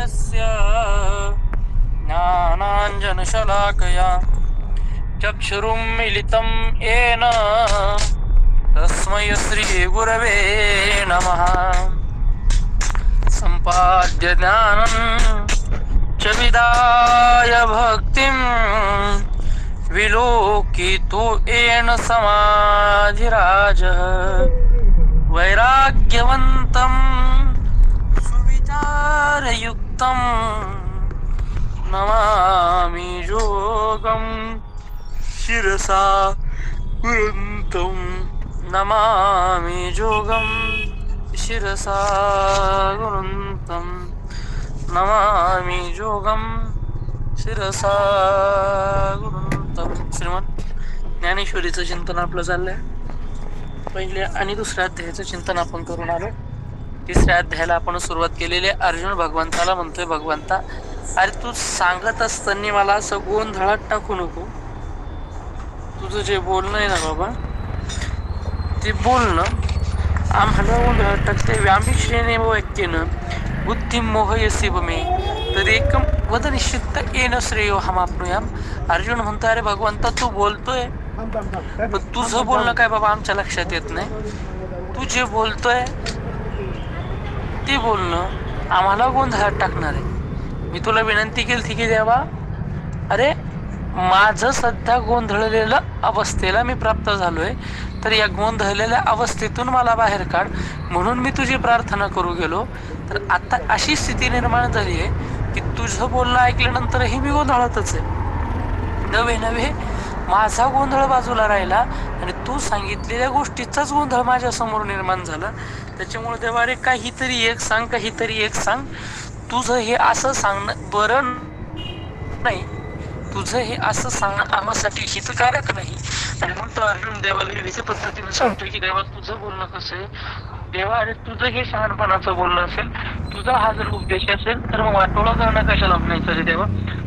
तस्य ज्ञानाञ्जनशलाकया चक्षुरुन्मीलितं येन तस्मै श्रीगुरवे नमः। सम्पाद्य ज्ञानं च विदाय भक्तिं विलोकितो येन समाधिराजः। वैराग्यवन्तं सुविचारयुक्तं नमामि योगं शिरसा गुरुन्तं। नमामि योगं शिरसा गुरुन्तं। नमामि योगं शिरसा गुरुन्तं। श्रीमंत ज्ञानेश्वरीचं चिंतन आपलं चाललंय. पहिल्या आणि दुसऱ्या अध्यायाचं चिंतन आपण करून आलो. तिसऱ्या अध्यायाला आपण सुरुवात केलेली आहे. अर्जुन भगवंताला म्हणतोय, भगवंता अरे तू सांगत असताना मला असं गोंधळात टाकू नको. तुझं जे बोलणं आहे ना बाबा, ते बोलणं आम्हाला गोंधळात टाकते. व्यामिश्रेणे वाक्येन बुद्धिं मोहयसी मे तदेकं वद निश्चित्त येन श्रेयो हमाप्नुयाम. अर्जुन म्हणतो, अरे भगवंता तू बोलतोय, पण तुझं बोलणं काय बाबा आमच्या लक्षात येत नाही. तू जे बोलतोय ते बोलणं आम्हाला गोंधळात टाकणार आहे. मी तुला विनंती केली की देवा, अरे माझं सध्या गोंधळलेल्या अवस्थेला मी प्राप्त झालोय, तर या गोंधळलेल्या अवस्थेतून मला बाहेर काढ म्हणून मी तुझी प्रार्थना करू गेलो. तर आता अशी स्थिती निर्माण झाली आहे की तुझं बोलणं ऐकल्यानंतरही मी गोंधळातच आहे. नवे नवे माझा गोंधळ बाजूला राहिला आणि तू सांगितलेल्या गोष्टीचाच गोंधळ माझ्या समोर निर्माण झाला. त्याच्यामुळे देवा रे काहीतरी एक सांग, काहीतरी एक सांग. तुझं हे असं सांगणं बरं नाही, तुझं हे असं सांगणं आम्हासाठी हितकारक नाही. आणि मग तो अर्जुन देवाला विविध पद्धतीने सांगतोय की देवा तुझं बोलणं कसं आहे. देवा अरे तुझं हे शहाणपणाचं बोलणं असेल, तुझा हा जर उपदेश असेल तर मग वाटोळा करणं कशाला म्हणायचं रे देवा.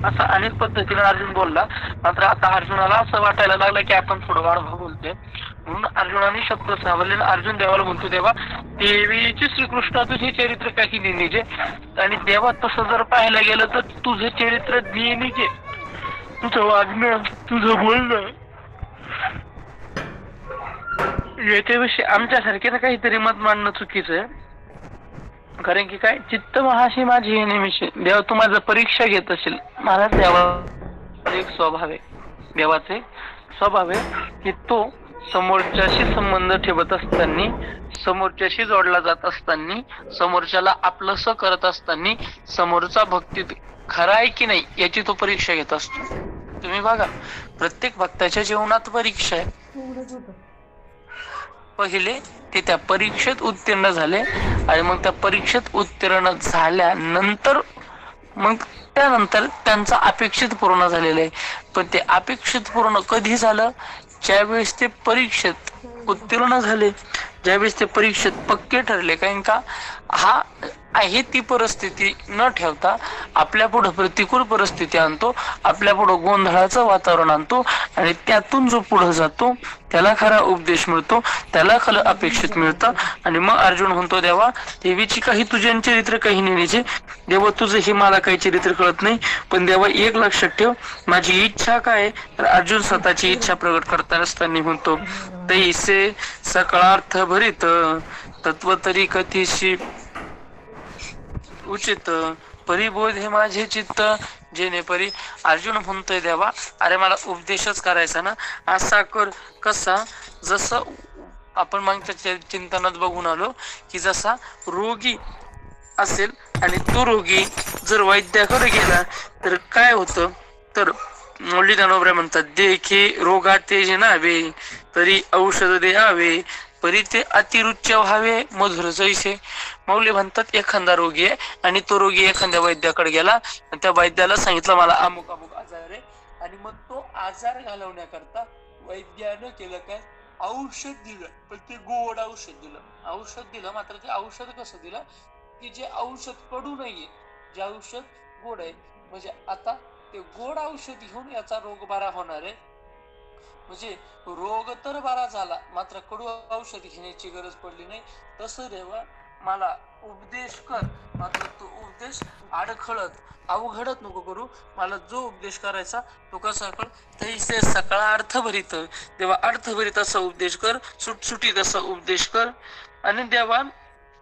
असं अनेक पद्धतीने अर्जुन बोलला. मात्र आता अर्जुनाला असं वाटायला लागलं की आपण थोडं वाढवा बोलतोय. म्हणून अर्जुनाने शब्द सावरले. अर्जुन देवाला म्हणतो, देवा देवीचे श्रीकृष्ण तुझे चरित्र काही नेहमीचे. आणि देवा तसं जर पाहायला गेलं तर तुझं चरित्र नेहमीचे, तुझं वागणं, तुझं बोलणं याच्याविषयी आमच्यासारख्यानं काहीतरी मत मांडणं चुकीचं आहे. कारण की काय, चित्त महाशी माझी हे नेहमीचे. देवा तू माझं परीक्षा घेत असेल. मला देवा एक स्वभाव आहे, देवाचे स्वभाव आहे की तो समोरच्याशी संबंध ठेवत असताना, समोरच्याशी जोडला जात असताना, समोरच्याला आपलंसं करत असताना समोरचा भक्तीत खरा आहे की नाही याची तो परीक्षा घेत असतो. तुम्ही बघा, प्रत्येक भक्ताच्या जीवनात परीक्षा आहे. पहिले ते त्या परीक्षेत उत्तीर्ण झाले आणि मग त्या परीक्षेत उत्तीर्ण झाल्यानंतर मग त्यानंतर त्यांचं अपेक्षित पूर्ण झालेलं आहे. पण ते अपेक्षित पूर्ण कधी झालं, ज्यावेळेस ते परीक्षेत उत्तीर्ण झाले, ज्यावेळेस ते परीक्षेत पक्के ठरले. कारण का हा आहे ती परिस्थिती न ठेवता आपल्या पुढे प्रतिकूल परिस्थिती आणतो, आपल्या पुढे गोंधळाचं वातावरण आणतो आणि त्यातून जो पुढे जातो त्याला खरा उपदेश मिळतो, त्याला खरं अपेक्षित मिळतं. आणि मग अर्जुन म्हणतो, देवा देवीची काही तुझ्या चरित्र काही नेण्याचे. देवा तुझं हे मला काही चरित्र कळत नाही, पण देवा एक लक्षात ठेव, माझी इच्छा काय. तर अर्जुन स्वतःची इच्छा प्रकट करता असताना म्हणतो, तैसे सकळार्थ भरित तत्व तरी कथीशी उचित परिबोधे माझे चित्त जेणे परी. अर्जुन म्हणतोय, देवा अरे मला उपदेशच करायचा ना, असा कर कसा, जसं आपण मागच्या चिंतनात बघून आलो की जसा रोगी असेल आणि तो रोगी जर वैद्याकडे गेला तर काय होतं, तर मौली दानोबरे म्हणतात, देखी रोगा तेज नावे तरी औषध द्यावे परी ते अतिरुच्य व्हावे मधुर जैसे. मौली म्हणतात, एखादा रोगी आहे आणि तो रोगी एखाद्या वैद्याकडे गेला आणि त्या वैद्याला सांगितलं मला अमुक अमुक आजार आहे, आणि मग तो आजार घालवण्याकरता वैद्यानं केलं काय, औषध दिलं. पण ते गोड औषध दिलं. औषध दिलं, मात्र ते औषध कसं दिलं की जे औषध कडू नाहीये, जे औषध गोड आहे. म्हणजे आता ते गोड औषध घेऊन याचा रोग बरा होणार आहे. म्हणजे रोग तर बरा झाला, मात्र कडू औषध घेण्याची गरज पडली नाही. तसं देवा मला उपदेश कर, मात्र तो उपदेश उपदेश अडखळत अवघडत नको करू, मला जो उपदेश करायचा तो कसा कर, तैसे सकाळ अर्थभरित, देवा अर्थभरित असा उपदेश कर, सुटसुटीत असा उपदेश कर. आणि देवा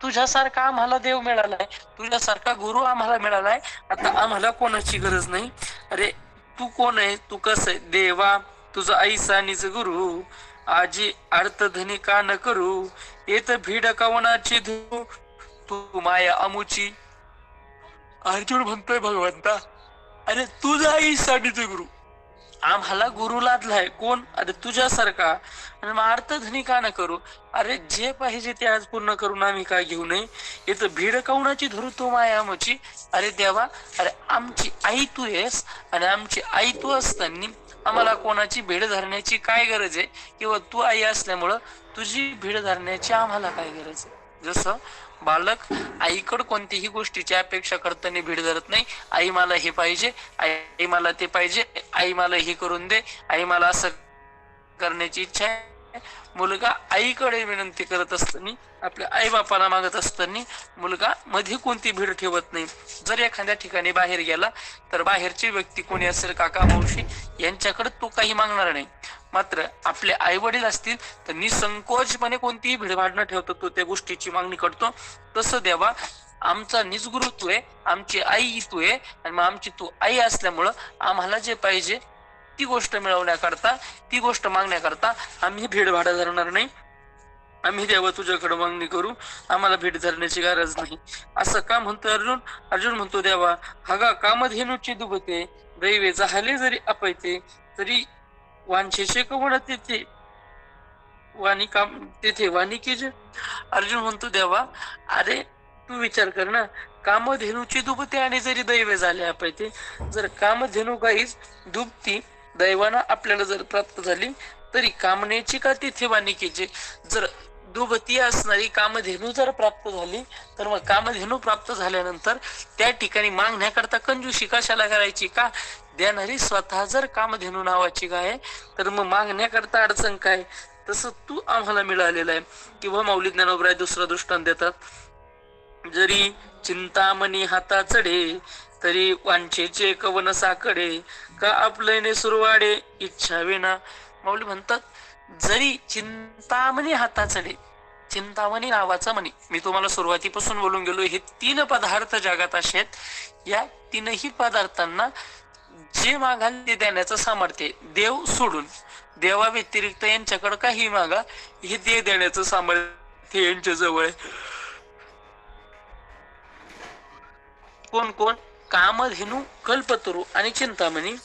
तुझ्यासारखा आम्हाला देव मिळालाय, तुझ्यासारखा गुरु आम्हाला मिळालाय, आता आम्हाला कोणाची गरज नाही. अरे तू कोण आहे, तू कसं आहे देवा, तुझा ऐसा निज गुरु, आजी अर्थधनी का न करू, येत भीड कवनाची धू, तू माया अमुची. अर्जुन म्हणतोय भगवंता, अरे तुझा ऐसा निज गुरु, आम्हाला गुरु लादलाय कोण, अरे तुझ्यासारखा, आणि मग अर्थधनी का न करू, अरे जे पाहिजे ते आज पूर्ण करून आम्ही काय घेऊ नये, इथं भीड कवनाची धरू तो माया आमची. अरे देवा, अरे आमची आई तू आहेस, आणि आमची आई तू असताना आम्हाला कोणाची भीड धरण्याची काय गरज आहे, किंवा तू आई असल्यामुळं तुझी भीड धरण्याची आम्हाला काय गरज आहे. जसं बालक आईकडे कोणतीही गोष्टीची अपेक्षा करताना भीड धरत नाही, आई मला हे पाहिजे, आई मला ते पाहिजे, आई मला हे करून दे, आई मला असं करण्याची इच्छा आहे. मुलगा आईकडे विनंती करत असताना, आपल्या आई बापाला मागत असताना मुलगा मध्ये कोणती भीड ठेवत नाही. जर एखाद्या ठिकाणी बाहेर गेला तर बाहेरची व्यक्ती कोणी असेल, काका मावशी, यांच्याकडे तो काही मागणार नाही. मात्र आपले आई वडील असतील तर निसंकोचपणे कोणतीही भीडभाड न ठेवतो तो त्या गोष्टीची मागणी करतो. तसं देवा, आमचा निजगुरु तू आहे, आमची आई तू आहे, आणि मग आमची तू आई असल्यामुळं आम्हाला जे पाहिजे ती गोष्ट मिळवण्याकरता, ती गोष्ट मागण्याकरता आम्ही भीडभाड धरणार नाही. आम्ही देवा तुझ्याकडे मागणी करू, आम्हाला भीड धरण्याची गरज नाही. असं का म्हणतो अर्जुन? अर्जुन म्हणतो देवा, हगा कामधेनुची दुबते, दैवे झाले जरी अपयते, तरी वांछेचे कवण तेथे वाणी काम तेथे वानिके जे. अर्जुन म्हणतो देवा, अरे तू विचार कर ना, कामधेनुची दुबते आणि जरी दैवे झाले अपयते, जर कामधेनू गाईच दुबती दैवाना आपल्याला जर प्राप्त झाली, तरी कामनेची का तिथे वानिकेचे. जर दुभती असणारी कामधेनू जर प्राप्त झाली, तर मग कामधेनू प्राप्त झाल्यानंतर त्या ठिकाणी मागण्याकरता कंजूशी कशाला करायची का? देणारी स्वतः जर कामधेनू नावाची गाय, तर मग मागण्याकरता अडचण काय? तसं तू आम्हाला मिळालेलं आहे. किंवा माऊली ज्ञानोबराय दुसरा दृष्टांत देतात, जरी चिंतामणी हाता चढे, तरी वांछेचे कवन साकडे, का आपल्याने सुरवाडे इच्छा विना. माऊली म्हणतात, जरी चिंतामणी हाता चढे, चिंतामणी नावाचा मणी, मी तुम्हाला सुरुवातीपासून बोलून गेलो, हे 3 पदार्थ जगात असे आहेत. या 3ही पदार्थांना जे मागाल ते देण्याचं सामर्थ्य, देव सोडून, देवा व्यतिरिक्त यांच्याकडे काही मागा, हे दे देण्याचं सामर्थ्य यांच्या जवळ आहे. कोण कोण? कामधेनू, कल्पतरू आणि चिंतामणी.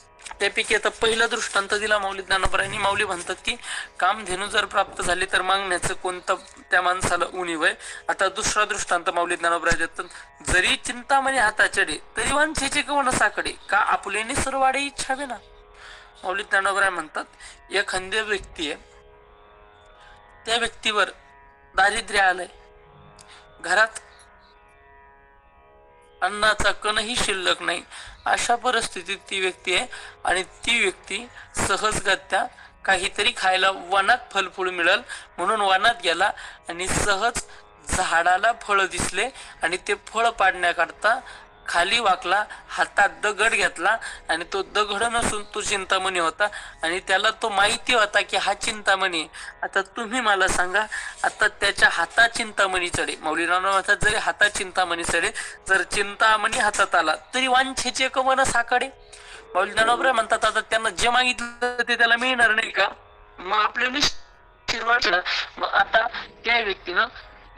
त्यापैकी आता पहिला दृष्टांत दिला माऊली ज्ञानोबरायांनी. माऊली म्हणतात की कामधेनू जर प्राप्त झाली तर मागण्याचं कोणतं त्या माणसाला उणीव आहे. आता दुसरा दृष्टांत माऊली ज्ञानोबराय देतात, जरी चिंतामणी हाताचडे, तरी वांछेचे कवण साकडे, का आपुलेने सर्वाडे इच्छा विना. माऊली ज्ञानोबराय म्हणतात, एखाद्या व्यक्ती आहे, त्या व्यक्तीवर दारिद्र्य आलंय, घरात अन्नाचा कणही शिल्लक नाही, अशा परिस्थितीत ती व्यक्ती आहे, आणि ती व्यक्ती सहजगत्या काहीतरी खायला वनात फलफूळ मिळेल म्हणून वनात गेला, आणि सहज झाडाला फळ दिसले, आणि ते फळ पाडण्याकरता खाली वाकला, हातात दगड घेतला, आणि तो दगड नसून तो चिंतामणी होता, आणि त्याला तो माहिती होता की हा चिंतामणी. आता तुम्ही मला सांगा, आता त्याच्या हातात चिंतामणी चढे, माऊली म्हणतात, जरी हातात चिंतामणी चढे, जर चिंतामणी हातात आला तरी वांछेचे कवन साकडे. माऊली ज्ञानोबराय म्हणतात, आता त्यांना जे मागितलं ते त्याला मिळणार नाही का? मग आपल्याला मग आता त्या व्यक्तीनं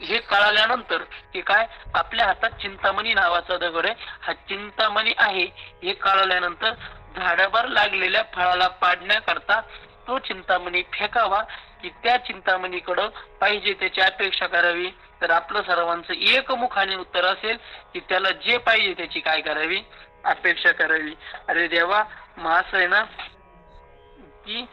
हे कळाल्यानंतर की काय, आपल्या हातात चिंतामणी नावाचा दगड आहे, हा चिंतामणी आहे हे कळाल्यानंतर झाडावर लागलेल्या फळाला पाडण्याकरता तो चिंतामणी फेकावा, की त्या चिंतामणीकडं पाहिजे त्याची अपेक्षा करावी. तर आपलं सर्वांचं एकमुखाने उत्तर असेल की त्याला जे पाहिजे त्याची काय करावी, अपेक्षा करावी. अरे देवा, असं आहे ना की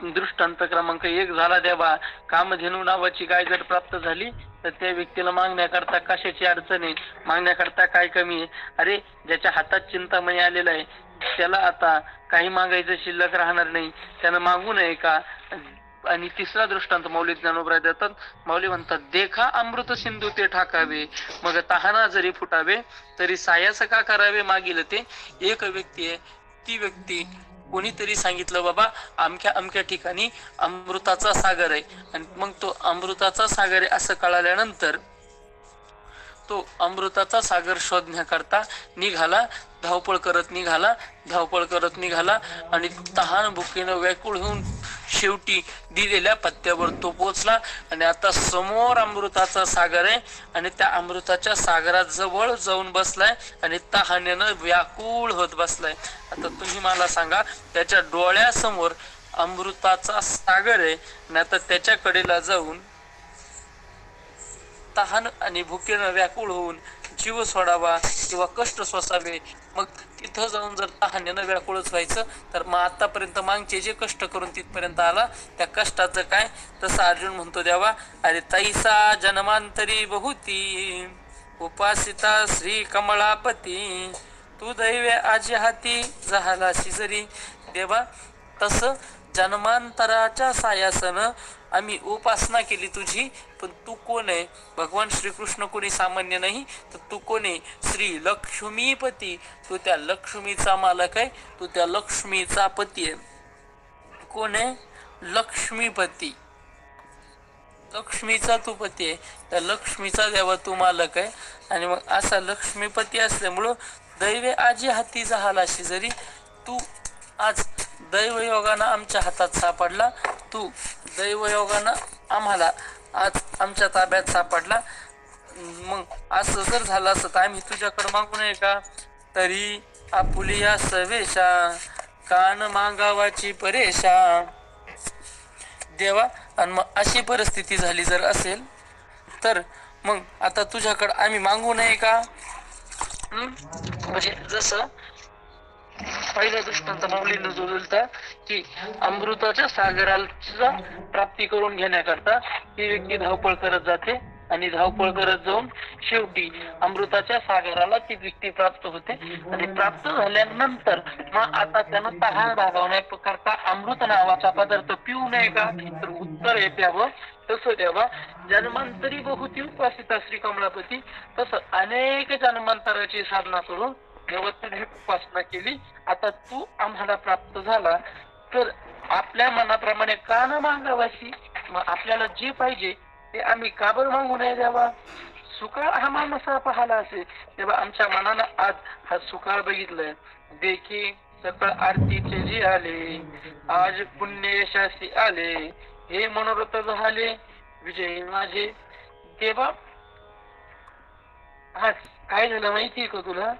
दृष्टांत क्रमांक 1 झाला देवा, कामधेनू नावाची गाय जर प्राप्त झाली तर त्या व्यक्तीला मागण्याकरता कशाची अडचण आहे, मागण्याकरता काय कमी आहे. अरे ज्याच्या हातात चिंतामणी आलेला आहे त्याला आता काही मागायचं शिल्लक राहणार नाही, त्यानं मागू नये का? आणि तिसरा दृष्टांत माऊली ज्ञानोबराय देतात. माऊली म्हणतात, देखा अमृत सिंधू ते ठाकावे, मग तहाना जरी फुटावे, तरी सायास का करावे मागील ते. एक व्यक्ती आहे, ती व्यक्ती कोणीतरी सांगितलं, बाबा अमक्या अमक्या ठिकाणी अमृताचा सागर आहे. आणि मग तो अमृताचा सागर आहे असं कळाल्यानंतर तो अमृताचा सागर शोधण्याकरता निघाला, धावपळ करत निघाला आणि तहान भुकेनं व्याकुळ होऊन शेवटी दिलेल्या पत्त्यावर तो पोचला. आणि आता समोर अमृताचा सागर आहे आणि त्या अमृताच्या सागरात जवळ जाऊन बसलाय आणि तहानेनं व्याकुळ होत बसलाय. आता तुम्ही मला सांगा, त्याच्या डोळ्यासमोर अमृताचा सागर आहे आणि आता त्याच्या कडेला जाऊन तहान आणि भुकेनं व्याकुळ होऊन जीव सोडावा किंवा कष्ट सोसावे, मग तिथं जाऊन जर तहानेनं व्याकुळच व्हायचं, तर मग आतापर्यंत मागचे जे कष्ट करून तिथपर्यंत आला, त्या कष्टाचं काय? तसं अर्जुन म्हणतो, देवा अरे तैसा जन्मांतरी बहुती, उपासिता श्री कमळापती, तू दैवे आजी हाती झाला जरी. देवा तसं जन्मांतराच्या सायासनं आम्ही उपासना केली तुझी, पण तू कोण आहे? भगवान श्रीकृष्ण कोणी सामान्य नाही, तर तू कोण आहे? श्री लक्ष्मीपती, तू त्या लक्ष्मीचा मालक आहे, तू त्या लक्ष्मीचा पती आहे. कोण आहे? लक्ष्मीपती, लक्ष्मीचा तू पती आहे, त्या लक्ष्मीचा देवा तू मालक आहे. आणि मग असा लक्ष्मीपती असल्यामुळं दैवे आजी हाती झालाशी जरी, तू आज दैवयोगानं आमच्या हातात सापडला, तू दैवयोगानं आम्हाला आज आमच्या ताब्यात सापडला. मग असं जर झालं असं तर आम्ही तुझ्याकडे मागू नये का? तरी आपुलिया सवेशा, कान मागावाची परेशा. देवा आणि मग अशी परिस्थिती झाली जर असेल तर मग आता तुझ्याकडे आम्ही मागू नये का? म्हणजे जसं पहिल्या दृष्टांत माऊलीनं जो दिलता की अमृताच्या सागराचा प्राप्ती करून घेण्याकरता ही व्यक्ती धावपळ करत जाते आणि धावपळ करत जाऊन शेवटी अमृताच्या सागराला ती व्यक्ती प्राप्त होते. आणि प्राप्त झाल्यानंतर मग आता त्यानं तहान भागवण्याकरता अमृत नावाचा पदार्थ पिऊ नये का? तर उत्तर आहे प्यावं. तसं द्यावा जन्मांतरी बहुती उपासिता श्री कमलापती, तसं अनेक जन्मांतराची साधना करून देवतेने उपासना केली. आता तू आम्हाला प्राप्त झाला तर आपल्या मनाप्रमाणे का न मागावाशी? मग आपल्याला जे पाहिजे ते आम्ही का बरं मागू नये देवा? सुकाळ हा मानसा पाहाला असे, तेव्हा आमच्या मनानं आज हा सुकाळ बघितलाय. देखी सकळ आरतीचे जे आले, आज पुण्य यशासी आले, हे मनोरथ झाले विजय माझे. देवा आज काय झालं माहितीये का तुला?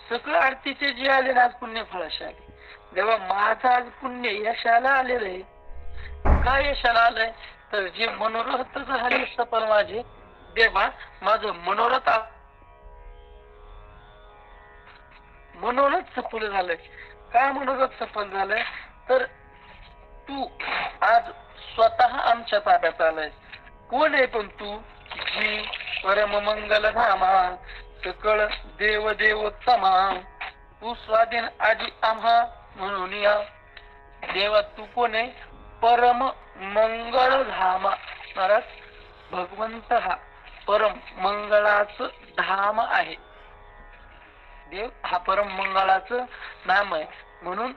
सकळ आरतीचे जे आले ना, आज पुण्य फळाशी आले. देवा माझं आज पुण्य यशाला आलेलं आहे. काय यशाला आलंय? तर जे मनोरथ झाले सफल माझे. देवा माझं मनोरथ सफल झालंय. काय मनोरथ सफल झालंय? तर तू आज स्वतः आमच्या ताब्यात आलाय. कोण आहे पण तू? जी परम मंगल धामा, सकळ देव देवोत्तमा, तू स्वाधीन आजी आम्हा म्हणून या. देवा तू कोण आहे? परम मंगळ धाम. महाराज भगवंत हा परम मंगळाचं धाम आहे. देव हा परम मंगळाचं नाम आहे. म्हणून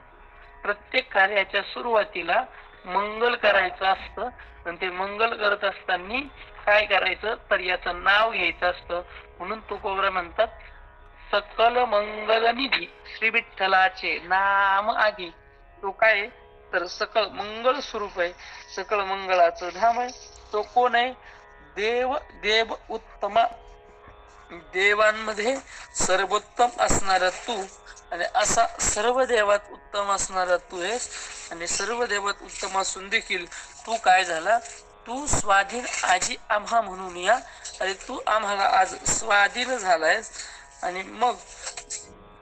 प्रत्येक कार्याच्या सुरुवातीला मंगल करायचं असतं. आणि ते मंगल करत असताना काय करायचं? तर याचं नाव घ्यायचं असतं. म्हणून तुकोबरा म्हणतात, सकल मंगल निधी श्री विठ्ठलाचे नाम आधी. तो काय? तर सकळ मंगळ स्वरूप आहे, सकळ मंगळाचं धाम आहे. तो कोण आहे? देव देव उत्तमा, देवांमध्ये सर्वोत्तम असणारा तू. आणि असा सर्व देवात उत्तम असणारा तू आहेस. आणि सर्व देवात उत्तम असून देखील तू काय झाला? तू स्वाधीन आजी आम्हा म्हणून या. आणि तू आम्हाला आज स्वाधीन झालायस. आणि मग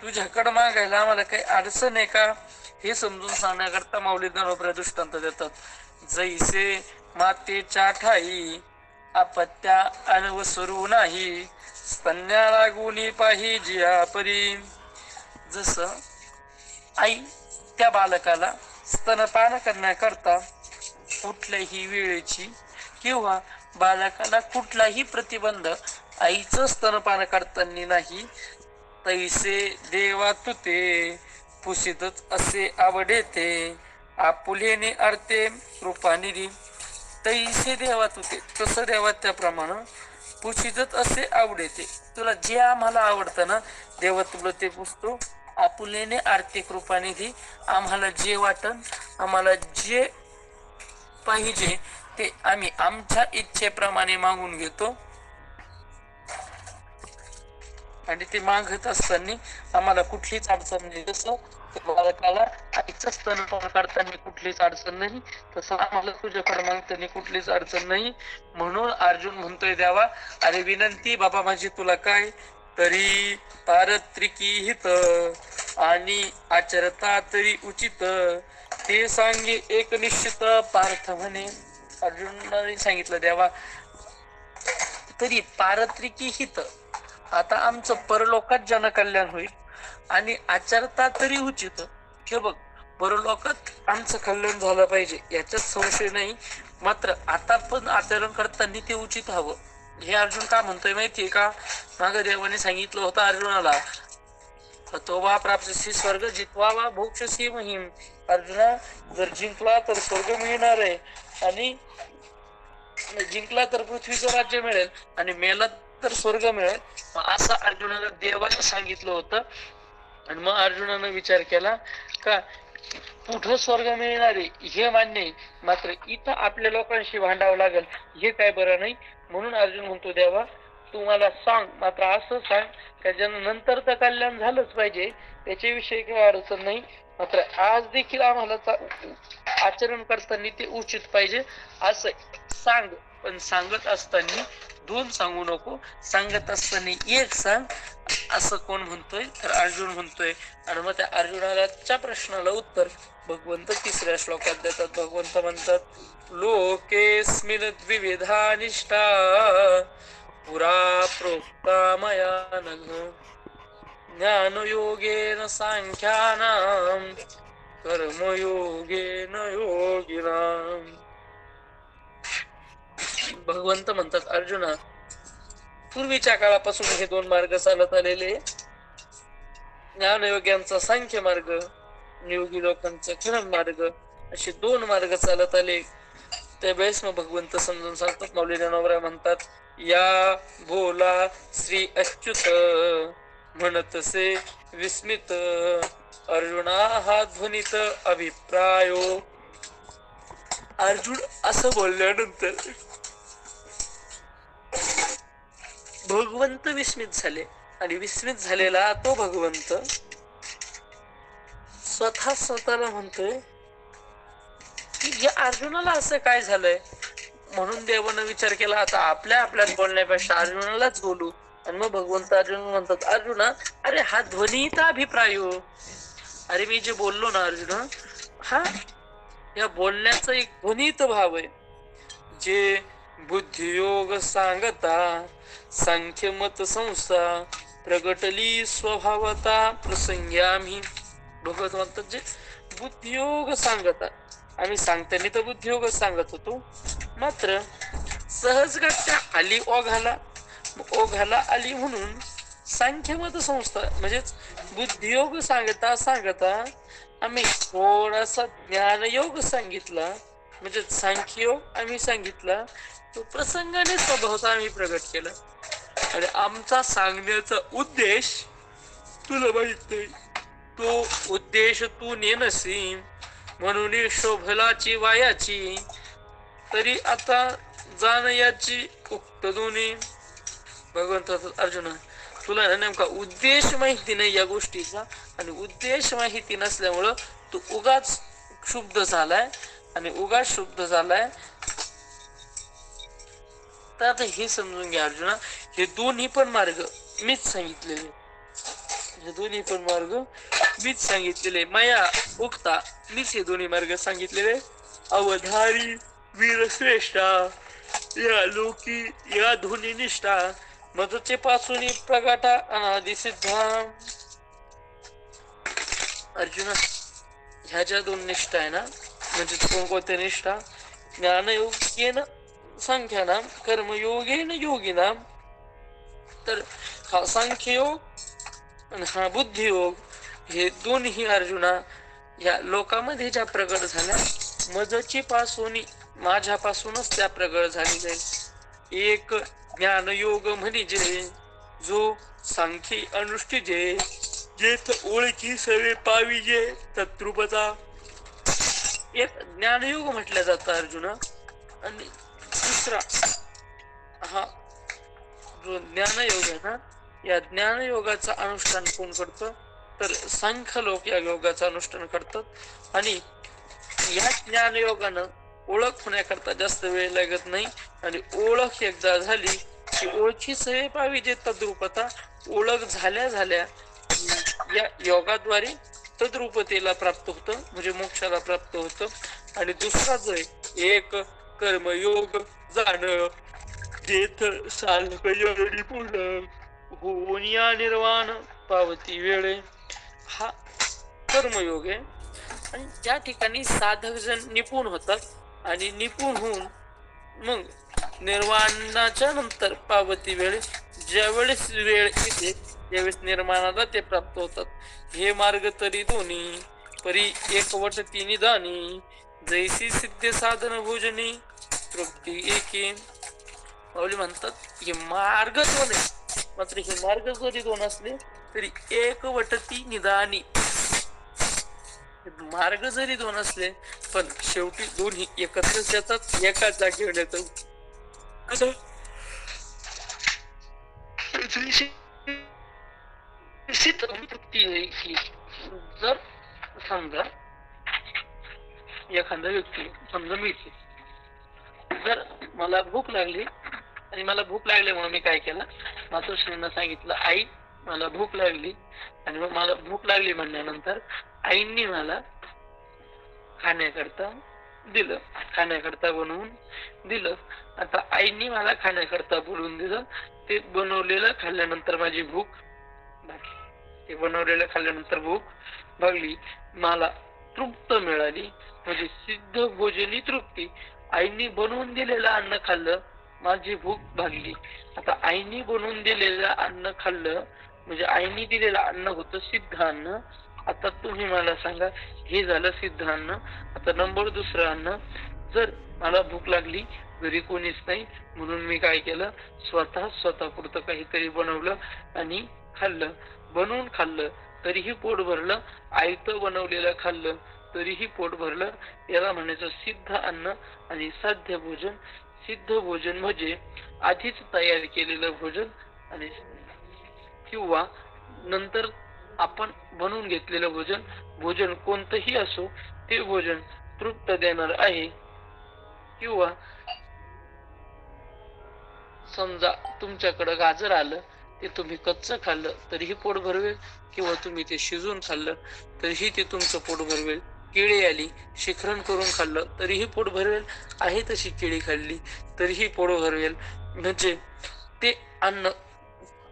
तुझ्याकडे मागायला आम्हाला काही अडचण आहे का? हे समजून सांगण्याकरता माऊली ज्ञानोबा दृष्टांत देतात. जैसे मातेच्या ठाई अपत्या अनवसरू नाही, स्तन्या लागून पाही जिया परी. जसं आई त्या बालकाला स्तनपान करण्याकरता कुठल्याही वेळेची किंवा बालकाला कुठलाही प्रतिबंध आईचं स्तनपान करताना नाही. तैसे देवा तुते पुसितच असे आवडेते आपुलेने अर्थे कृपानिधी. तैसे देवा तुते तसं देवा त्याप्रमाणे पुसितच असे आवडेते. तुला जे आम्हाला आवडतं ना देवा तुला ते पुसतो. आपुलेने आर्थे कृपानिधी आम्हाला जे वाटन आम्हाला जे पाहिजे ते आम्ही आमच्या इच्छेप्रमाणे मागून घेतो. आणि ते मागत असताना आम्हाला कुठलीच अडचण नाही. जसं बालकाला आईचं स्तनपान करताना कुठलीच अडचण नाही तसं आम्हाला तुझ्याकडे मागताना कुठलीच अडचण नाही. म्हणून अर्जुन म्हणतोय देवा अरे विनंती बाबा माझी तुला काय तरी पारत्रिकी हित आणि आचरता तरी उचित ते सांगे एक निश्चित पार्थ म्हणे. अर्जुनाने सांगितलं देवा तरी पारत्रिकी हित आता आमचं परलोकात जनकल्याण होईल आणि आचरता तरी उचित. हे बघ परलोकात आमचं कल्याण झालं पाहिजे याच्यात संशय नाही. मात्र आता पण आचरण करताना ते उचित हवं. हे अर्जुन का म्हणतोय माहितीये का? माग देवाने सांगितलं होतं अर्जुनाला तो वा प्राप्तसी स्वर्ग जितवा वा भोक्षसी महिम. अर्जुना जर जिंकला तर स्वर्ग मिळणार आहे आणि जिंकला तर पृथ्वीचं राज्य मिळेल आणि मेला तर स्वर्ग मिळेल. असं अर्जुनाला देवाने सांगितलं होतं. आणि मग अर्जुनानं विचार केला का कुठं स्वर्ग मिळणार आहे हे मान्य आहे मात्र इथं आपल्या लोकांशी भांडावं लागेल हे काय बरं नाही. म्हणून अर्जुन म्हणतो देवा तू मला सांग मात्र असं सांग का ज्यानं नंतर तर कल्याण झालंच पाहिजे त्याच्याविषयी काही अडचण नाही. मात्र आज देखील आम्हाला आचरण करताना ते उचित पाहिजे असं सांग. पण सांगत असताना दोन सांगू नको सांगत असताना एक सांग असं कोण म्हणतोय तर अर्जुन म्हणतोय. आणि मग त्या अर्जुनाच्या प्रश्नाला उत्तर भगवंत तिसऱ्या श्लोकात देतात. भगवंत म्हणतात लोकेस्मिन द्विविधा निष्ठा पुरा प्रोक्ता मया नघ ज्ञानयोगेन सांख्यानां कर्मयोगेन योगिनां. भगवंत म्हणतात अर्जुना पूर्वीच्या काळापासून हे दोन मार्ग चालत आलेले ज्ञानयोग्यांचा सांख्य मार्ग योगी लोकांचा खरं मार्ग असे दोन मार्ग चालत आले. त्यावेळेस मग भगवंत समजून सांगतात. माऊली ज्ञानोबा म्हणतात या बोला श्री अच्युत म्हणतसे विस्मित अर्जुना हा ध्वनित अभिप्रायो. अर्जुन असं बोलल्यानंतर भगवंत विस्मित झाले आणि विस्मित झालेला तो भगवंत स्वतःला म्हणतोय की या अर्जुनाला असं काय झालंय. म्हणून देवानं विचार केला आता आपल्यात बोलण्यापेक्षा अर्जुनालाच बोलू. आणि मग भगवंत अर्जुन म्हणतात अर्जुना अरे हा ध्वनीचा अभिप्राय अरे मी जे बोललो ना अर्जुना हा या बोलण्याचा एक ध्वनीत भाव आहे. जे बुद्धियोग सांगता सांख्यमत संस्था प्रगटली स्वभावता प्रसंग्यामी. भगवत म्हणतात जे बुद्धियोग सांगता आम्ही सांगताना तर बुद्धियोग सांगत होतो मात्र सहजगत्या आली ओघाला आली म्हणून सांख्यमत संस्था म्हणजेच बुद्धियोग सांगता आम्ही थोडासा ज्ञानयोग सांगितला म्हणजे सांख्ययोग आम्ही सांगितला तो प्रसंगाने स्वभावता आम्ही प्रगट केला. आणि आमचा सांगण्याचा उद्देश तुला माहित नाही. तो उद्देश तू नेनसी म्हणून शोभलाची वायाची तरी आता जाणयाची उक्त दोन्ही. भगवंत अर्जुना तुला नेमका उद्देश माहिती नाही या गोष्टीचा आणि उद्देश माहिती नसल्यामुळं तू उगाच शुद्ध झालाय आणि उगाच शुद्ध झालाय. तर आता हे समजून घ्या अर्जुना हे दोन्ही पण मार्ग मीच सांगितलेले. हे दोन्ही पण मार्ग मीच सांगितलेले माया उक्ता मीच हे दोन्ही मार्ग सांगितलेले. अवधारी वीरश्रेष्ठा या लोकी या दोन्ही निष्ठा मधुचे पासून प्रगटा अनादि सिद्धा. अर्जुना ह्या ज्या दोन निष्ठा आहे ना म्हणजे कोणकोणत्या निष्ठा ज्ञानयोगेन सांख्यानां कर्मयोगेन योगिनां. तर हा सांख्ययोग आणि हा बुद्धियोग हे दोन्ही अर्जुना या लोकांमध्ये ज्या प्रगट झाल्या मजची पासून माझ्यापासूनच त्या प्रगट झालेल्या. एक ज्ञानयोग म्हणजे जो सांख्य अनुष्ठिजे जेथ ओळखी सवे पाविजे तत्रुपता. एक ज्ञानयोग म्हटलं जातं अर्जुन. आणि दुसरा हा जो ज्ञानयोग आहे ना, या ज्ञानयोगाचा अनुष्ठान कोण करतं तर सांख्य लोक या योगाचं अनुष्ठान करतात. आणि या ज्ञानयोगानं ओळख होण्याकरता जास्त वेळ लागत नाही. आणि ओळख एकदा झाली की ओळखी सवे पाविजे तद्रुपता. ओळख झाल्या झाल्या या योगाद्वारे तद्रुपतेला प्राप्त होतं म्हणजे मोक्षाला प्राप्त होतं. आणि दुसरा जो आहे एक कर्मयोग जाणं जेथ साधक पूर्ण होऊन या निर्वाण पावती वेळे. हा कर्मयोग आहे. आणि ज्या ठिकाणी साधक जण निपुण होतात आणि निपुण होऊन मग निर्वाणाच्या नंतर पावती वेळ ज्या वेळेस वेळ येते त्यावेळेस निर्माणाला ते प्राप्त होतात. हे मार्ग तरी दोन्ही परी एकवट तिन्ही दानी जैसी सिद्ध साधन भोजनी तृप्ती एके. माऊली म्हणतात हे मार्ग दोन आहे मात्र हे मार्ग जरी दोन असले तरी एकवटती निदानी. मार्ग जरी दोन असले पण शेवटी दोन्ही एकत्रच येतात एकाच जागेवर येतात. जर समजा एखादा व्यक्ती समजा मी जर मला भूक लागली आणि मला भूक लागल्यामुळे मी काय केलं मातोश्रींना सांगितलं आई मला भूक लागली. आणि मग मला भूक लागली म्हणल्यानंतर आईंनी मला खाण्याकरता दिलं खाण्याकरता बनवून दिलं. आता आईंनी मला खाण्याकरता बोलवून दिलं. ते बनवलेलं खाल्ल्यानंतर माझी भूक भागली. ते बनवलेलं खाल्ल्यानंतर भूक भागली मला तृप्त मिळाली म्हणजे सिद्ध भोजनी तृप्ती. आईंनी बनवून दिलेलं अन्न खाल्लं माझी भूक भागली. आता आईंनी बनवून दिलेलं अन्न खाल्लं म्हणजे आईंनी दिलेलं अन्न होतं सिद्ध अन्न. आता तुम्ही मला सांगा हे झालं सिद्ध अन्न. आता नंबर दुसरं अन्न जर मला भूक लागली घरी कोणीच नाही म्हणून मी काय केलं स्वतः पुरतं काहीतरी बनवलं आणि खाल्लं. बनवून खाल्लं तरीही पोट भरलं. आयतं बनवलेलं खाल्लं तरीही पोट भरलं. याला म्हणायचं सिद्ध अन्न आणि साध्य भोजन. सिद्ध भोजन म्हणजे आधीच तयार केलेलं भोजन आणि किंवा नंतर आपण बनवून घेतलेलं भोजन. भोजन कोणतंही असो ते भोजन तृप्त देणार आहे. किंवा समजा तुमच्याकडे गाजर आलं ते तुम्ही कच्चं खाल्लं तरीही पोट भरवेल किंवा तुम्ही ते शिजून खाल्लं तरीही ते तुमचं पोट भरवेल. केळी आली शिखरण करून खाल्लं तरीही पोट भरवेल. आहे तशी केळी खाल्ली तरीही पोट भरवेल. म्हणजे ते अन्न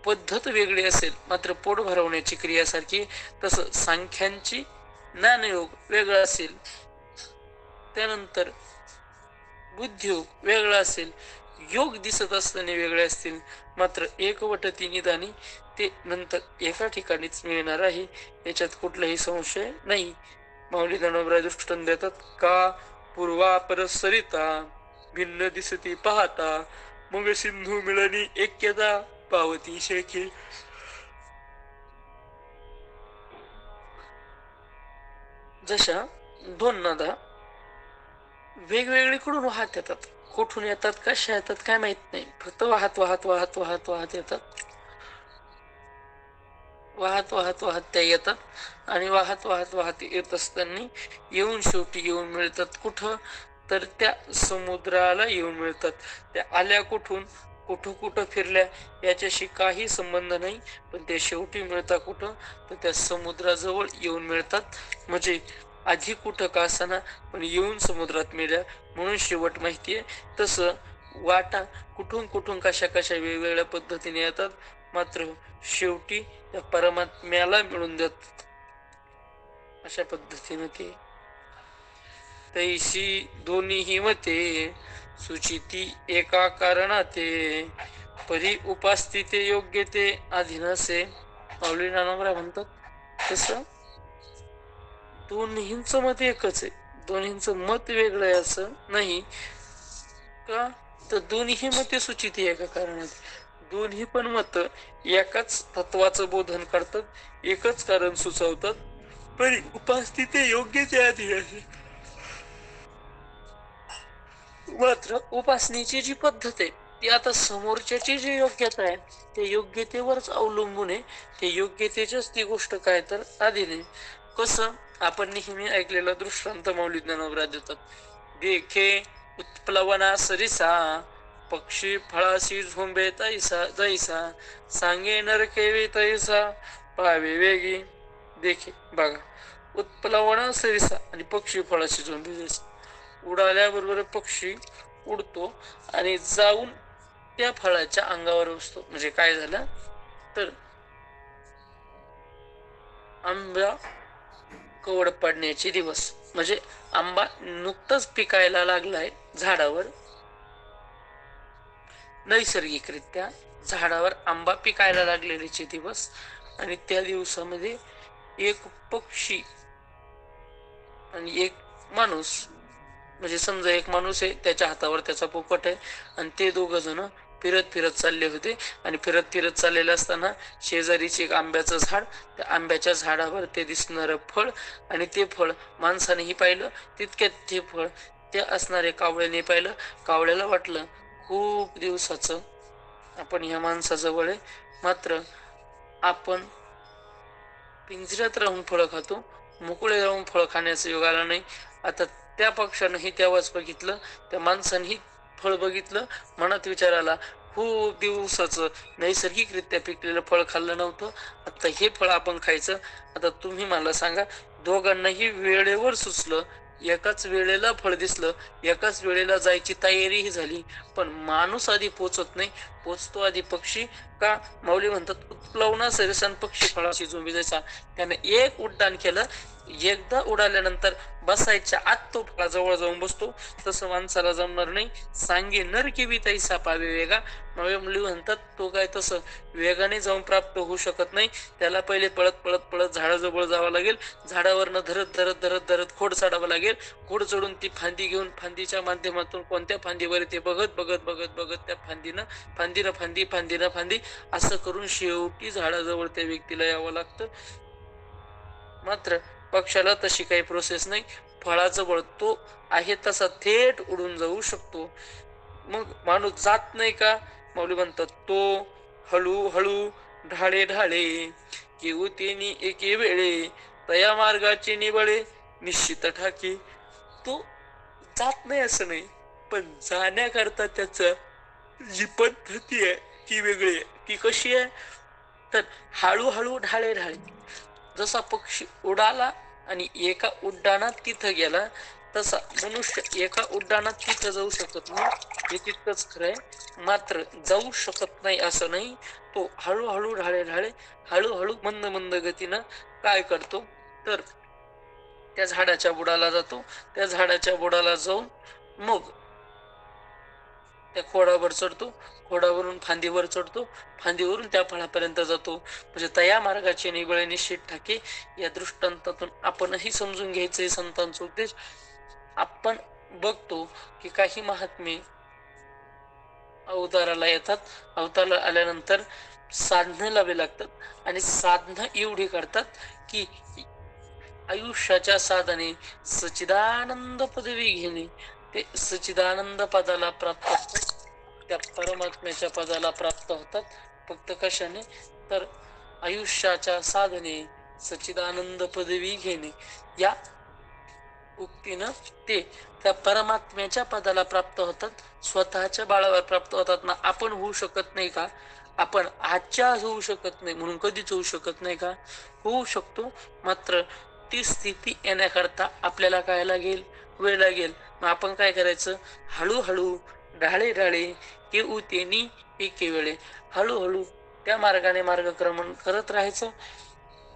पद्धत वेगळी असेल मात्र पोट भरवण्याची क्रिया सारखी. तसं सांख्यांची ज्ञानयोग वेगळा असेल त्यानंतर बुद्धियोग वेगळा असेल. योग दिसत असताना वेगळे असतील मात्र एकवट निदानी ते नंतर एका ठिकाणीच मिळणार आहे याच्यात कुठलाही संशय नाही. माऊली ज्ञानोबराय दृष्टांत देतात का पूर्वा परसरिता भिन्न दिसती पाहता मग सिंधू मिळणी ऐक्यता पावती शेखी. जशा दोन नद्या वेगवेगळीकडून वाहत येतात. कुठून येतात कशा येतात काय माहित नाही. फक्त वाहत वाहत वाहत वाहत वाहत येतात. वाहत वाहत वाहत त्या येतात आणि वाहत वाहत वाहत येत असताना येऊन शेवटी येऊन मिळतात कुठं तर त्या समुद्राला येऊन मिळतात. त्या आल्या कुठून कुठं कुठं फिरल्या याच्याशी काही संबंध नाही पण ते शेवटी मिळतात कुठं तर त्या समुद्राजवळ येऊन मिळतात. म्हणजे आधी कुठं का असना पण येऊन समुद्रात मिळल्या म्हणून शेवट माहितीये. तसं वाटा कुठून कुठून कशा कशा वेगवेगळ्या पद्धतीने येतात मात्र शेवटी त्या परमात्म्याला मिळून देतात. अशा पद्धतीने ते तैशी दोन्ही मते सुचिती एका कारणाते परी उपास्थिते योग्य ते अधीनसे. पावली नानोबरा म्हणतात तसं दोन्हींचं मत एकच आहे, दोन्हींचं मत वेगळं आहे असं नाही का. तर दोन्ही मते सुचित एका कारणात, दोन्ही पण मत एकाच तत्वाचं बोधन करतात, एकच कारण सुचवतात, पण उपस्थिती योग्य ते अधीन. मात्र उपासनेची जी पद्धत आहे ती आता समोरच्याची जी योग्यता आहे ते योग्यतेवरच अवलंबून आहे. ते योग्यतेच्याच ती गोष्ट काय तर अधीन आहे. कसं आपण नेहमी ऐकलेलं दृष्टांत माऊली ज्ञानोबरात देतात. देखे उत्प्लवना सरिसा पक्षी फळाशी झोंबे तैसा जैसा सांगे नरकेवी तैसा पावे वेगी. देखे बघा, उत्प्लवना सरिसा आणि पक्षी फळाशी झोंबे जैसा. उडाल्याबरोबर पक्षी उडतो आणि जाऊन त्या फळाच्या अंगावर बसतो. म्हणजे काय झालं तर आंबा कवड पडण्याचे दिवस, म्हणजे आंबा नुकताच पिकायला लागलाय झाडावर, नैसर्गिकरित्या झाडावर आंबा पिकायला लागलेल्याचे दिवस. आणि त्या दिवसामध्ये एक पक्षी आणि एक माणूस, म्हणजे समजा एक माणूस आहे त्याच्या हातावर त्याचा पोपट आहे आणि ते दोघ जण फिरत फिरत चालले होते. आणि फिरत फिरत चाललेले असताना शेजारीचे एक आंब्याचं झाड, त्या आंब्याच्या झाडावर ते दिसणारं फळ आणि ते फळ माणसानेही पाहिलं, तितक्यात ते फळ ते असणारे कावळ्याने पाहिलं. कावळ्याला वाटलं खूप दिवसाचं आपण ह्या माणसाजवळ आहे, मात्र आपण पिंजऱ्यात राहून फळं खातो, मोकळे राहून फळ खाण्याचा योग आला नाही. आता त्या पक्षानंही तेव्हाच बघितलं, त्या माणसानेही फळ बघितलं, मनात विचार आला खूप दिवसाचं नैसर्गिकरित्या पिकलेलं फळ खाल्लं नव्हतं, आता हे फळ आपण खायचं. आता तुम्ही मला सांगा, दोघांनाही वेळेवर सुचलं, एकाच वेळेला फळ दिसलं, एकाच वेळेला जायची तयारीही झाली, पण माणूस आधी पोचत नाही, पोचतो आधी पक्षी. का? माऊली म्हणतात उत्प्लवना सरिसान पक्षी फळाशी झोंबी जैसा. त्याने एक उड्डाण केलं, एकदा उडाल्यानंतर बसायच्या आत तो फळाजवळ जाऊन बसतो. तसं माणसाला जमणार नाही. सांगे नर किवी तैसा पावे वेगा. माऊली म्हणतात तो काय तसं वेगाने जाऊन प्राप्त होऊ शकत नाही, त्याला पहिले पळत पळत पळत झाडाजवळ जावं लागेल, झाडावरनं धरत धरत धरत धरत खोड चढावं लागेल, खोड चढून ती फांदी घेऊन फांदीच्या माध्यमातून कोणत्या फांदीवर ते बघत बघत बघत बघत त्या फांदीनं फांदी असं करून शेवटी झाडाजवळ त्या व्यक्तीला यावं लागतं. मात्र पक्षाला तशी काही प्रोसेस नाही, फळाजवळ तो आहे तसा थेट उडून जाऊ शकतो. मग माणूस जात नाही का? माऊली म्हणतात तो हळूहळू ढाळे ढाळे केवतेनी एके वेळे तया मार्गाचे निबळे निश्चित ठाके. तो जात नाही असं नाही, पण जाण्याकरता त्याच जी पद्धती आहे ती वेगळी आहे. ती कशी आहे तर हळूहळू ढाळे ढाळे. जसा पक्षी उडाला आणि एका उड्डाणात तिथं गेला, तसा मनुष्य एका उड्डाणात तिथं जाऊ शकत नाही, हे तितकंच खरंय. मात्र जाऊ शकत नाही असं नाही, तो हळूहळू ढाळे ढाळे हळूहळू मंद मंद गतीनं काय करतो तर त्या झाडाच्या बुडाला जातो. त्या झाडाच्या बुडाला जाऊन मग त्या खोडावर चढतो, खोडावरून फांदीवर चढतो, फांदीवरून त्या फळापर्यंत जातो. म्हणजे तया मार्गाचे निबळे निश्चित ठाके. या दृष्टांतातून आपणही समजून घ्यायचंय संतांचा उद्देश. आपण बघतो की काही महात्मे अवताराला येतात, अवताराला आल्यानंतर साधनं लावे लागतात आणि साधनं एवढी करतात की आयुष्याच्या साधने सच्चिदानंद पदवी घेणे, ते सच्चिदानंद पदाला प्राप्त होतात, त्या परमात्म्याच्या पदाला प्राप्त होतात. फक्त कशाने तर आयुष्याच्या साधने सच्चिदानंद पदवी घेणे या उक्तीनं ते त्या परमात्म्याच्या पदाला प्राप्त होतात, स्वतःच्या बाळावर प्राप्त होतात ना. आपण होऊ शकत नाही का? आपण आजच्या होऊ शकत नाही म्हणून कधीच होऊ शकत नाही का? होऊ शकतो, मात्र ती स्थिती येण्याकरता आपल्याला काय लागेल? वेळ लागेल. मग आपण काय करायचं? हळूहळू ढाळे ढाळे केऊतेनी एके वेळे, हळूहळू त्या मार्गाने मार्गक्रमण करत राहायचं.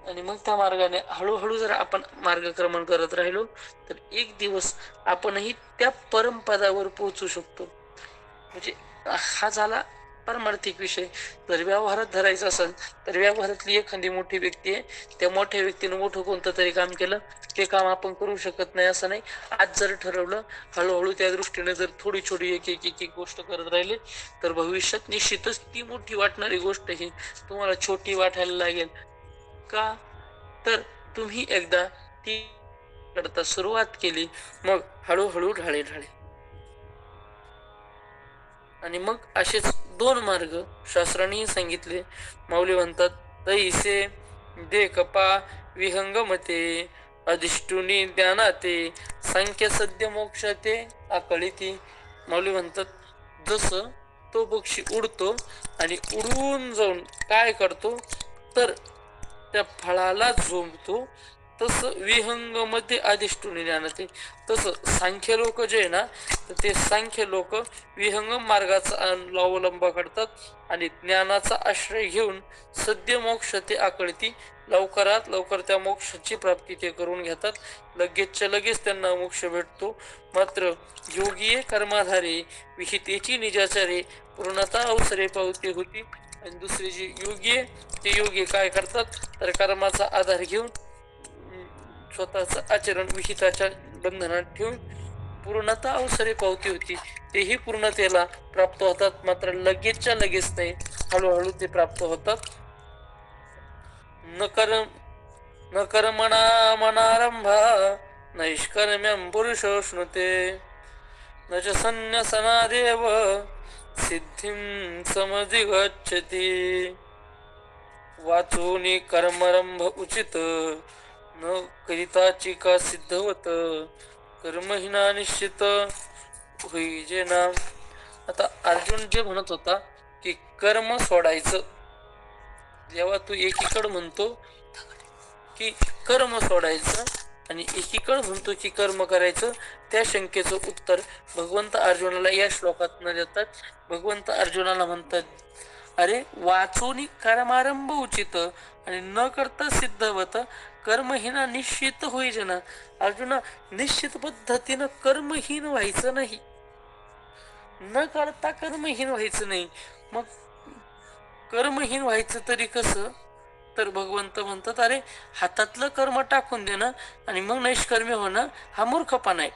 आणि मग त्या मार्गाने हळूहळू जर आपण मार्गक्रमण करत राहिलो तर एक दिवस आपणही त्या परमपदावर पोहोचू शकतो. म्हणजे हा झाला पारमार्थिक विषय. जर व्यवहारात धरायचा असेल तर व्यवहारातली एखादी मोठी व्यक्ती आहे, त्या मोठ्या व्यक्तीनं मोठं कोणतं तरी काम केलं, ते काम आपण करू शकत नाही असं नाही. आज जर ठरवलं, हळूहळू त्या दृष्टीने जर थोडी छोटी एक एक एक गोष्ट करत राहिले तर भविष्यात निश्चितच ती मोठी वाटणारी गोष्ट ही तुम्हाला छोटी वाटायला लागेल. का तर तुम्ही एकदा ती करता सुरुवात केली, मग हळूहळू ढाळे ढाळे. आणि मग असेच दोन मार्ग शास्त्रांनी सांगितले. माऊली म्हणतात, तैसे देखपा विहंगमते अधिष्ठुनी ज्ञानाते सांख्य सद्य मोक्षते आकळीती. माऊली म्हणतात, जसं तो पक्षी उडतो आणि उडून जाऊन काय करतो तर त्या फळाला झोंबतो, तसं विहंगमध्ये अधिष्ठुनी ज्ञानाते. तसं सांख्य लोक जे आहे ना, तर ते सांख्य लोक विहंगम मार्गाचा अवलंब करतात आणि ज्ञानाचा आश्रय घेऊन सद्य मोक्ष ते आकळती, लवकरात लवकर त्या मोक्षाची प्राप्ती ते करून घेतात. लगेचच्या लगेच त्यांना मोक्ष भेटतो. मात्र योगीये कर्माधारे विहितेची निजाचारे पूर्णता अवसरे पावते होती. आणि दुसरे जे योगी ते योगी काय करतात तर कर्माचा आधार घेऊन स्वतःचं आचरण विहिताच्या बंधनात ठेवून पूर्णता अवसरे पावती होती, तेही पूर्णतेला प्राप्त होतात. मात्र लगेचच्या लगेच नाही, हळूहळू ते प्राप्त होतात. न कर्मणा मनारंभा नैष्कर्म्यं पुरुषोष्णुते न च संन्यसनादेव सिद्धिं समधिगच्छति. वाचूनी कर्मरंभ उचित न करिताची का सिद्धवत कर्महीना निश्चित होई जे नाम. आता अर्जुन जे म्हणत होता की कर्म सोडायचं, जेव्हा तू एकीकडे म्हणतो की कर्म सोडायचं आणि एकीकडे म्हणतो की कर्म करायचं, त्या शंकेचं उत्तर भगवंत अर्जुनाला या श्लोकात न देतात. भगवंत अर्जुनाला म्हणतात, अरे वाचून कर्मारंभ उचित आणि न करता सिद्धवत कर्महीना निश्चित होईजे ना. अर्जुना, निश्चित पद्धतीनं कर्महीन व्हायचं नाही, न करता कर्महीन व्हायचं नाही. मग कर्महीन व्हायचं तरी कसं तर भगवंत म्हणतात, अरे हातातलं कर्म टाकून देणं आणि मग नैष्कर्म्य होणं हा मूर्खपणा आहे.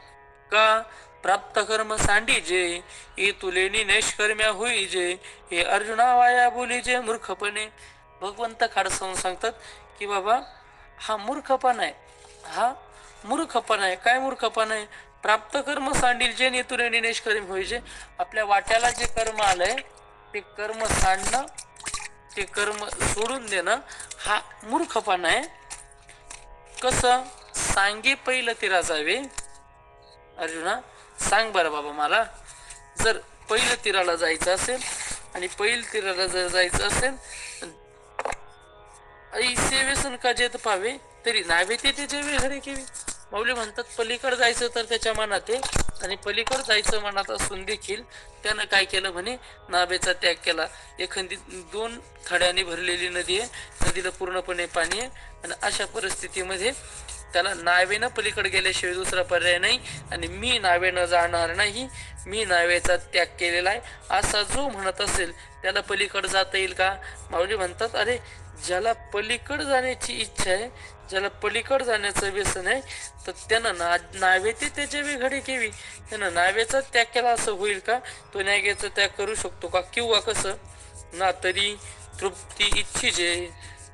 का प्राप्त कर्म सांडीजे ए तुलेनी नैष्कर्म्या होईजे हे अर्जुना वाया बोलीजे मूर्खपणे. भगवंत खाडसावून सांगतात की बाबा हा मूर्खपणा आहे, हा मूर्खपणा आहे. काय मूर्खपणा आहे? प्राप्त कर्म सांडील जे नेतुरेने नैष्कर्म्य होईजे. आपल्या वाट्याला जे कर्म आलंय ते कर्म सांडणं, ते कर्म सोडून देणं हा मूर्खपणा आहे. कसं सांगे पहिलं तिरा जावे. अर्जुना सांग बरं बाबा, मला जर पहिलं तीराला जायचं असेल आणि पहिलं तीराला जर जायचं असेल ऐसे व्यसन का जेत पावे तरी नावे ते त्याचे वेगळे केवी. माऊली म्हणतात, पलीकडे जायचं तर त्याच्या मनात आहे आणि पलीकडे जायचं मनात असून देखील त्यानं काय केलं म्हणे, नावेचा त्याग केला. एखादी 2 खड्याने भरलेली नदी आहे, नदीला पूर्णपणे पाणी आहे आणि अशा परिस्थितीमध्ये त्याला नावेनं पलीकडे गेल्याशिवाय दुसरा पर्याय नाही आणि मी नावेनं जाणार नाही, मी नावेचा त्याग केलेला आहे असा जो म्हणत असेल त्याला पलीकडे जाता येईल का? माऊली म्हणतात, अरे ज्याला पलीकडे जाण्याची इच्छा आहे, ज्याला पलीकडे जाण्याचं व्यसन आहे, तर त्यानं नावे ते त्याच्या वेगळे केवी. त्यानं नावेचा त्याग केला असं होईल का? तो नावेचा त्याग करू शकतो का? किंवा कसं ना तरी तृप्ती इच्छिजे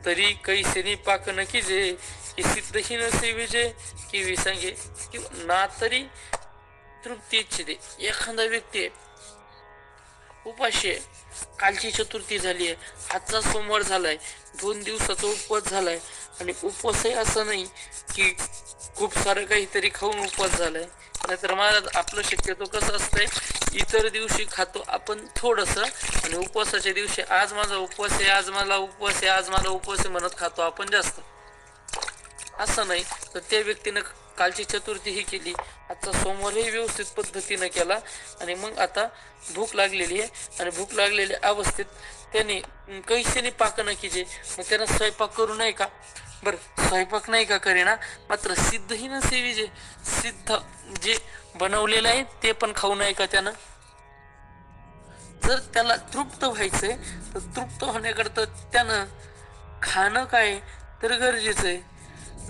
तरी कैसेनी पाक न कीजे की सिद्धही नसे विजय की विसंगे. किंवा ना तरी तृप्ती इच्छिते. एखादा व्यक्ती उपाशी आहे, कालची चतुर्थी झाली आहे, आजचा सोमवार झालाय, 2 दिवसाचा उपवास झालाय आणि उपवासही असं नाही की खूप सारं काहीतरी खाऊन उपवास झालाय. नाहीतर मला आपलं शक्यतो कसं असतंय, इतर दिवशी खातो आपण थोडंसं आणि उपवासाच्या दिवशी आज माझा उपवास आहे, आज मला उपवास आहे, आज मला उपवास आहे म्हणत खातो आपण जास्त. असं नाही. तर त्या व्यक्तीनं कालची चतुर्थी ही केली, आजचा सोमवारही व्यवस्थित पद्धतीनं केला, आणि मग आता भूक लागलेली आहे, आणि भूक लागलेल्या अवस्थेत त्याने कैसेने पाकन कीजे, मग त्यानं स्वयंपाक करू नये का? बरं, स्वयंपाक नाही का करेना, मात्र सिद्धही नसेवी, जे सिद्ध जे बनवलेलं आहे ते पण खाऊ नये का त्यानं? जर त्याला तृप्त व्हायचंय तर तृप्त होण्याकरता त्यानं खाणं काय तर गरजेचं आहे.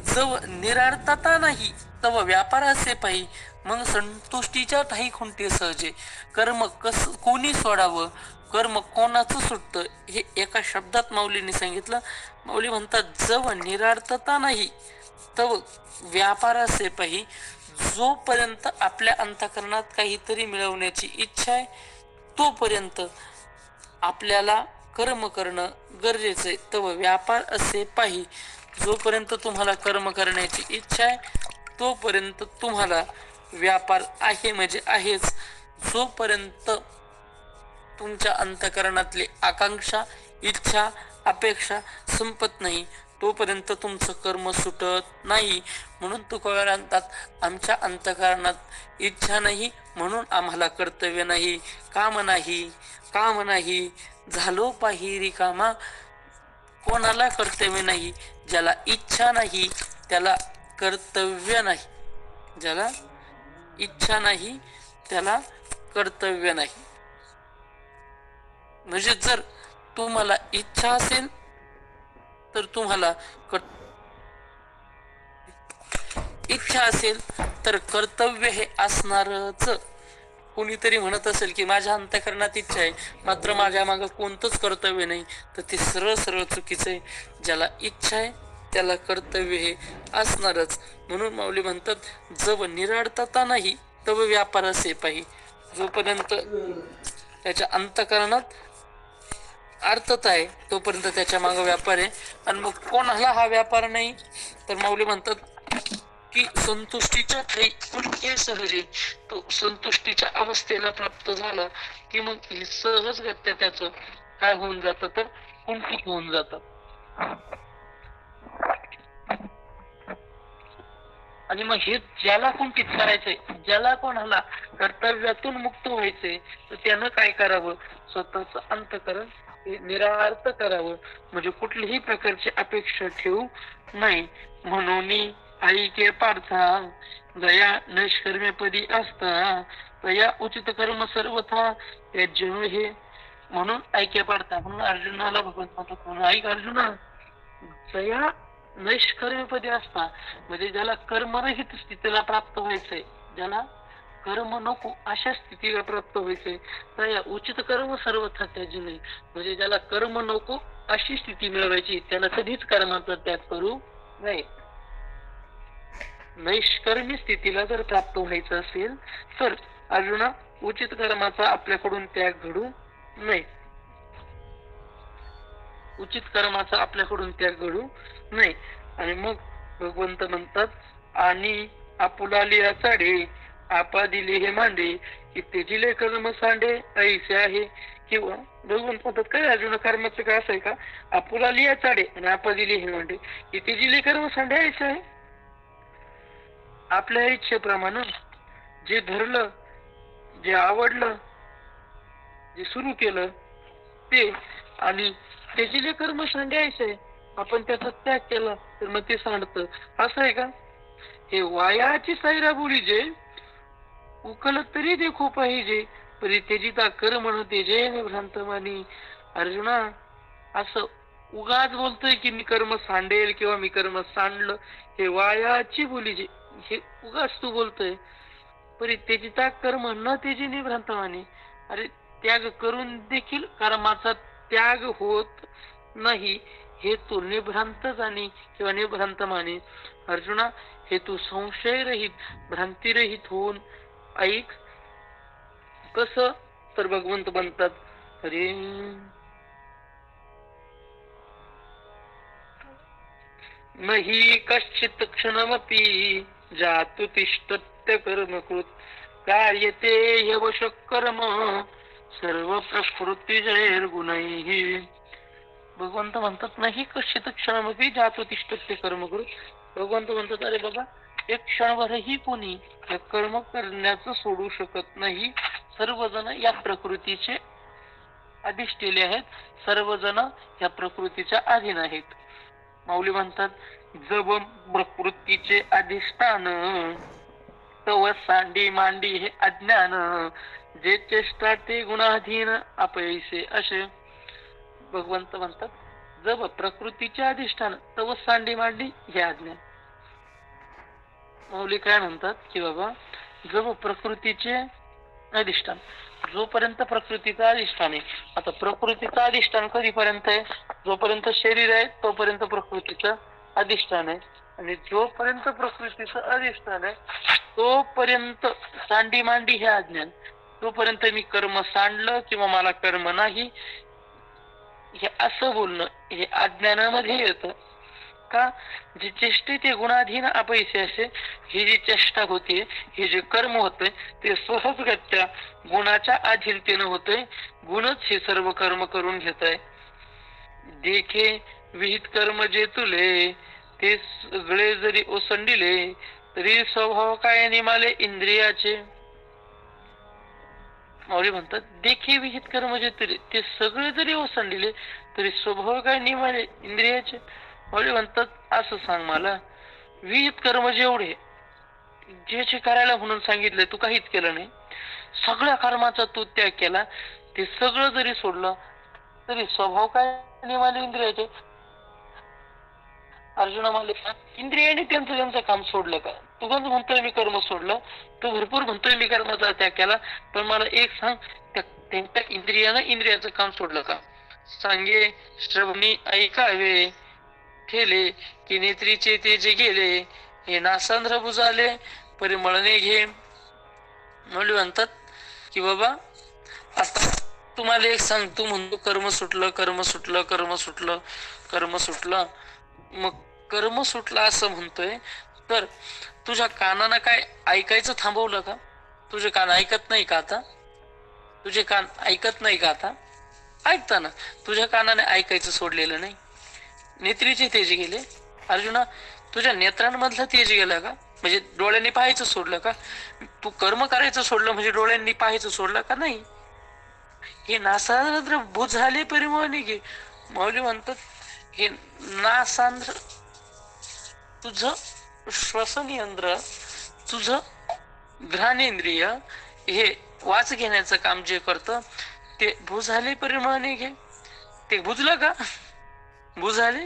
जव निरार्थता नाही तव व्यापार असे पाहि, मग संतुष्टीच्या ठाई खुंटे सहजे. कर्म कोणी सोडावं, कर्म कोणाचं सुटतं, हे एका शब्दात माऊलीने सांगितलं. माऊली म्हणतात, जव निरार्थता नाही तव व्यापार असे पाहि, जोपर्यंत आपल्या अंतःकरणात काहीतरी मिळवण्याची इच्छा आहे तोपर्यंत आपल्याला कर्म करणं गरजेचं आहे. तव व्यापार असे पाहि, जोपर्यंत तुम्हाला कर्म करण्याची इच्छा आहे तोपर्यंत तुम्हाला व्यापार आहे म्हणजे आहेच. जोपर्यंत तुमच्या अंतःकरणातली आकांक्षा, इच्छा, अपेक्षा संपत नाही तोपर्यंत तुमचं कर्म सुटत नाही. म्हणून तुकोबार म्हणतात, आमच्या अंतःकरणात इच्छा नाही म्हणून आम्हाला कर्तव्य नाही. काम नाही झालो पाहि रिकामा, कोणाला कर्तव्य नाही. ज्याला इच्छा नाही त्याला कर्तव्य नाही, ज्याला इच्छा नाही त्याला कर्तव्य नाही. म्हणजे जर तुम्हाला इच्छा असेल तर तुम्हाला इच्छा असेल तर कर्तव्य हे असणारच. कोणीतरी म्हणत असेल की माझ्या अंतःकरणात इच्छा आहे मात्र माझ्या मागं कोणतंच कर्तव्य नाही, तर ते सरळ सरळ चुकीचं आहे. ज्याला इच्छा आहे त्याला कर्तव्य हे असणारच. म्हणून माऊली म्हणतात, जव निरार्थता नाही तव व्यापार असे पाहि, जोपर्यंत त्याच्या अंतःकरणात अर्थता आहे तोपर्यंत त्याच्या मागे व्यापार आहे. आणि मग कोणाला हा व्यापार नाही, तर माऊली म्हणतात की संतुष्टीच्या ठाई सहजे, तो संतुष्टीच्या अवस्थेला प्राप्त झाला की मग सहजगत्या त्याचं काय होऊन जातं तर कुंठित होऊन जातं. आणि मग हे ज्याला कुंठित करायचंय, ज्याला कोणाला कर्तव्यातून मुक्त व्हायचंय, तर त्यानं काय करावं, स्वतःच अंतःकरण निरार्थ करावं. म्हणजे कुठलीही प्रकारची अपेक्षा ठेवू नाही. म्हणून ऐके पार्था दया नैष्कर्म्यपदी असता, दया उचित कर्म सर्वथा त्याज्य हे. म्हणून ऐके पार्था, म्हणून अर्जुनाला भगवंत म्हणतात, ऐक अर्जुना, दया नैष्कर्म्यपदी असता, म्हणजे ज्याला कर्मरहित स्थितीला प्राप्त व्हायचंय, ज्याला कर्म नको अशा स्थितीला प्राप्त व्हायचंय, दया उचित कर्म सर्वथा त्याज्य नाही, म्हणजे ज्याला कर्म नको अशी स्थिती मिळवायची त्याला कधीच कर्माचा त्याग करू नये. नैष्कर्मी स्थितीला जर प्राप्त व्हायचं असेल तर अर्जुना उचित कर्माचा आपल्याकडून त्याग घडू नये, उचित कर्माचा आपल्याकडून त्याग घडू नये. आणि मग भगवंत म्हणतात, आणि आपुला लिया चाडे आपा दिले हे मांडे, की तेजिले कर्म सांडे ऐसे आहे. किंवा भगवंत म्हणतात, काय अर्जुन कर्माचं काय असं आहे का, आपुला लिया चाडे आणि आपा दिले हे मांडे, की तेजिले कर्म सांडे ऐसे आहे. आपल्या इच्छेप्रमाणे जे धरलं, जे आवडलं, जे सुरू केलं ते, आणि त्याचे जे कर्म सांगायचे आपण त्याचा त्याग केला तर मग ते सांडतं, असं आहे का. हे वायाची सायरा बोली जे उकल तरी देखो पाहिजे, परी त्याची ता कर्म नव्हते जे भ्रांत मानी. अर्जुना, असं उगाच बोलतोय की मी कर्म सांडेल किंवा मी कर्म सांडलं, हे वायाची बोली जे, हे उगाच तू बोलतोय. परी त्याची ता कर्म न त्याची निभ्रांत मानी. अरे त्याग करून देखील कर्माचा त्याग होत नाही हे तू निभ्रांत जाणी किंवा निभ्रांत माने. अर्जुना, हे तू संशय रहित, भ्रांतिरहित होऊन ऐक. कस तर भगवंत म्हणतात, अरे नाही कश्चित क्षणमपि जातु तिष्ठत्य कर्मकृत, कार्यते ह्यवश कर्म सर्व प्रकृती जैर गुणैः. भगवंत म्हणतात, नाही कश्चित क्षणमपि जातु तिष्ठत्य कर्मकृत. भगवंत म्हणतात, अरे बाबा एक क्षणभरही कोणी हे कर्म करण्याचं सोडू शकत नाही. सर्वजण या प्रकृतीचे अधिष्ठिले आहेत, सर्वजण या प्रकृतीच्या अधीन आहेत. माऊली म्हणतात, जब प्रकृतीचे अधिष्ठान तव सांडी मांडी हे अज्ञान, जे चेष्टा ते गुणाधीन अपयसे असे. भगवंत म्हणतात, जब प्रकृतीचे अधिष्ठान तव सांडी मांडी हे अज्ञान. माऊली काय म्हणतात की बाबा, जब प्रकृतीचे अधिष्ठान, जोपर्यंत प्रकृतीचा अधिष्ठान आहे. आता प्रकृतीचा अधिष्ठान कधीपर्यंत आहे? जोपर्यंत शरीर आहे तोपर्यंत प्रकृतीचं अधिष्ठान आहे. आणि जोपर्यंत प्रकृतीचं अधिष्ठान आहे तोपर्यंत सांडी मांडी हे अज्ञान. तोपर्यंत मी कर्म सांडलं किंवा मला कर्म नाही हे असं बोलणं हे अज्ञानामध्ये येतं. का? जे चेष्टे ते गुणाधीन अपयसे असे. ही जी चेष्टा होते, हे जे कर्म होते ते सहजगत्या गुणाच्या अधीनतेनं होते. गुणच हे सर्व कर्म करून घेत आहे. देखे विहित कर्म जे तुले, ते सगळे जरी ओसंडिले, तरी स्वभाव काय निमाले इंद्रियाचे. माऊली म्हणतात, देखे विहित कर्म जे तुले, ते सगळे जरी ओसंडिले तरी स्वभाव काय निमाले इंद्रियाचे. माऊली म्हणतात, असं सांग मला, विहित कर्म जेवढे जे जे करायला म्हणून सांगितले तू काहीच केलं नाही, सगळ्या कर्माचा तू त्याग केला, ते सगळं जरी सोडलं तरी स्वभाव काय निमाले इंद्रियाचे. अर्जुना माले, इंद्रियाने त्यांचं त्यांचं काम सोडलं का? तू पण म्हणतोय मी कर्म सोडलं, तू भरपूर म्हणतोय मी कर्माचा त्याग केला, पण मला एक सांग, त्यांच्या इंद्रियानं इंद्रियाचं काम सोडलं का? सांगे श्रवणी ऐकावे ठेले, की नेत्रीचे ते जे गेले, हे नासांध्र बुजाले परिमळने घे. म्हणतात की बाबा, आता तुम्हाला एक सांग, तू म्हणतो कर्म सुटलं कर्म सुटलं कर्म सुटलं कर्म सुटलं, मग कर्म सुटलं असं म्हणतोय, तर तुझ्या कानानं काय ऐकायचं थांबवलं का? तुझे कान ऐकत नाही का आता? तुझे कान ऐकत नाही का आता? ऐकताना तुझ्या कानाने ऐकायचं सोडलेलं नाही. नेत्रीचे तेज गेले. अर्जुना, तुझ्या नेत्रांमधलं तेज गेलं का? म्हणजे डोळ्यांनी पाहायचं सोडलं का? तू कर्म करायचं सोडलं म्हणजे डोळ्यांनी पाहायचं सोडलं का? नाही. हे नासांद्र भूत झाले परिमळने घे. माऊली म्हणतात, हे नासांद्र तुझं श्वसनेंद्र, तुझं घ्राणेंद्रिय हे वास घेण्याचं काम जे करतं ते भुजाले परिमळने घे. ते बुजलं का? बुजाले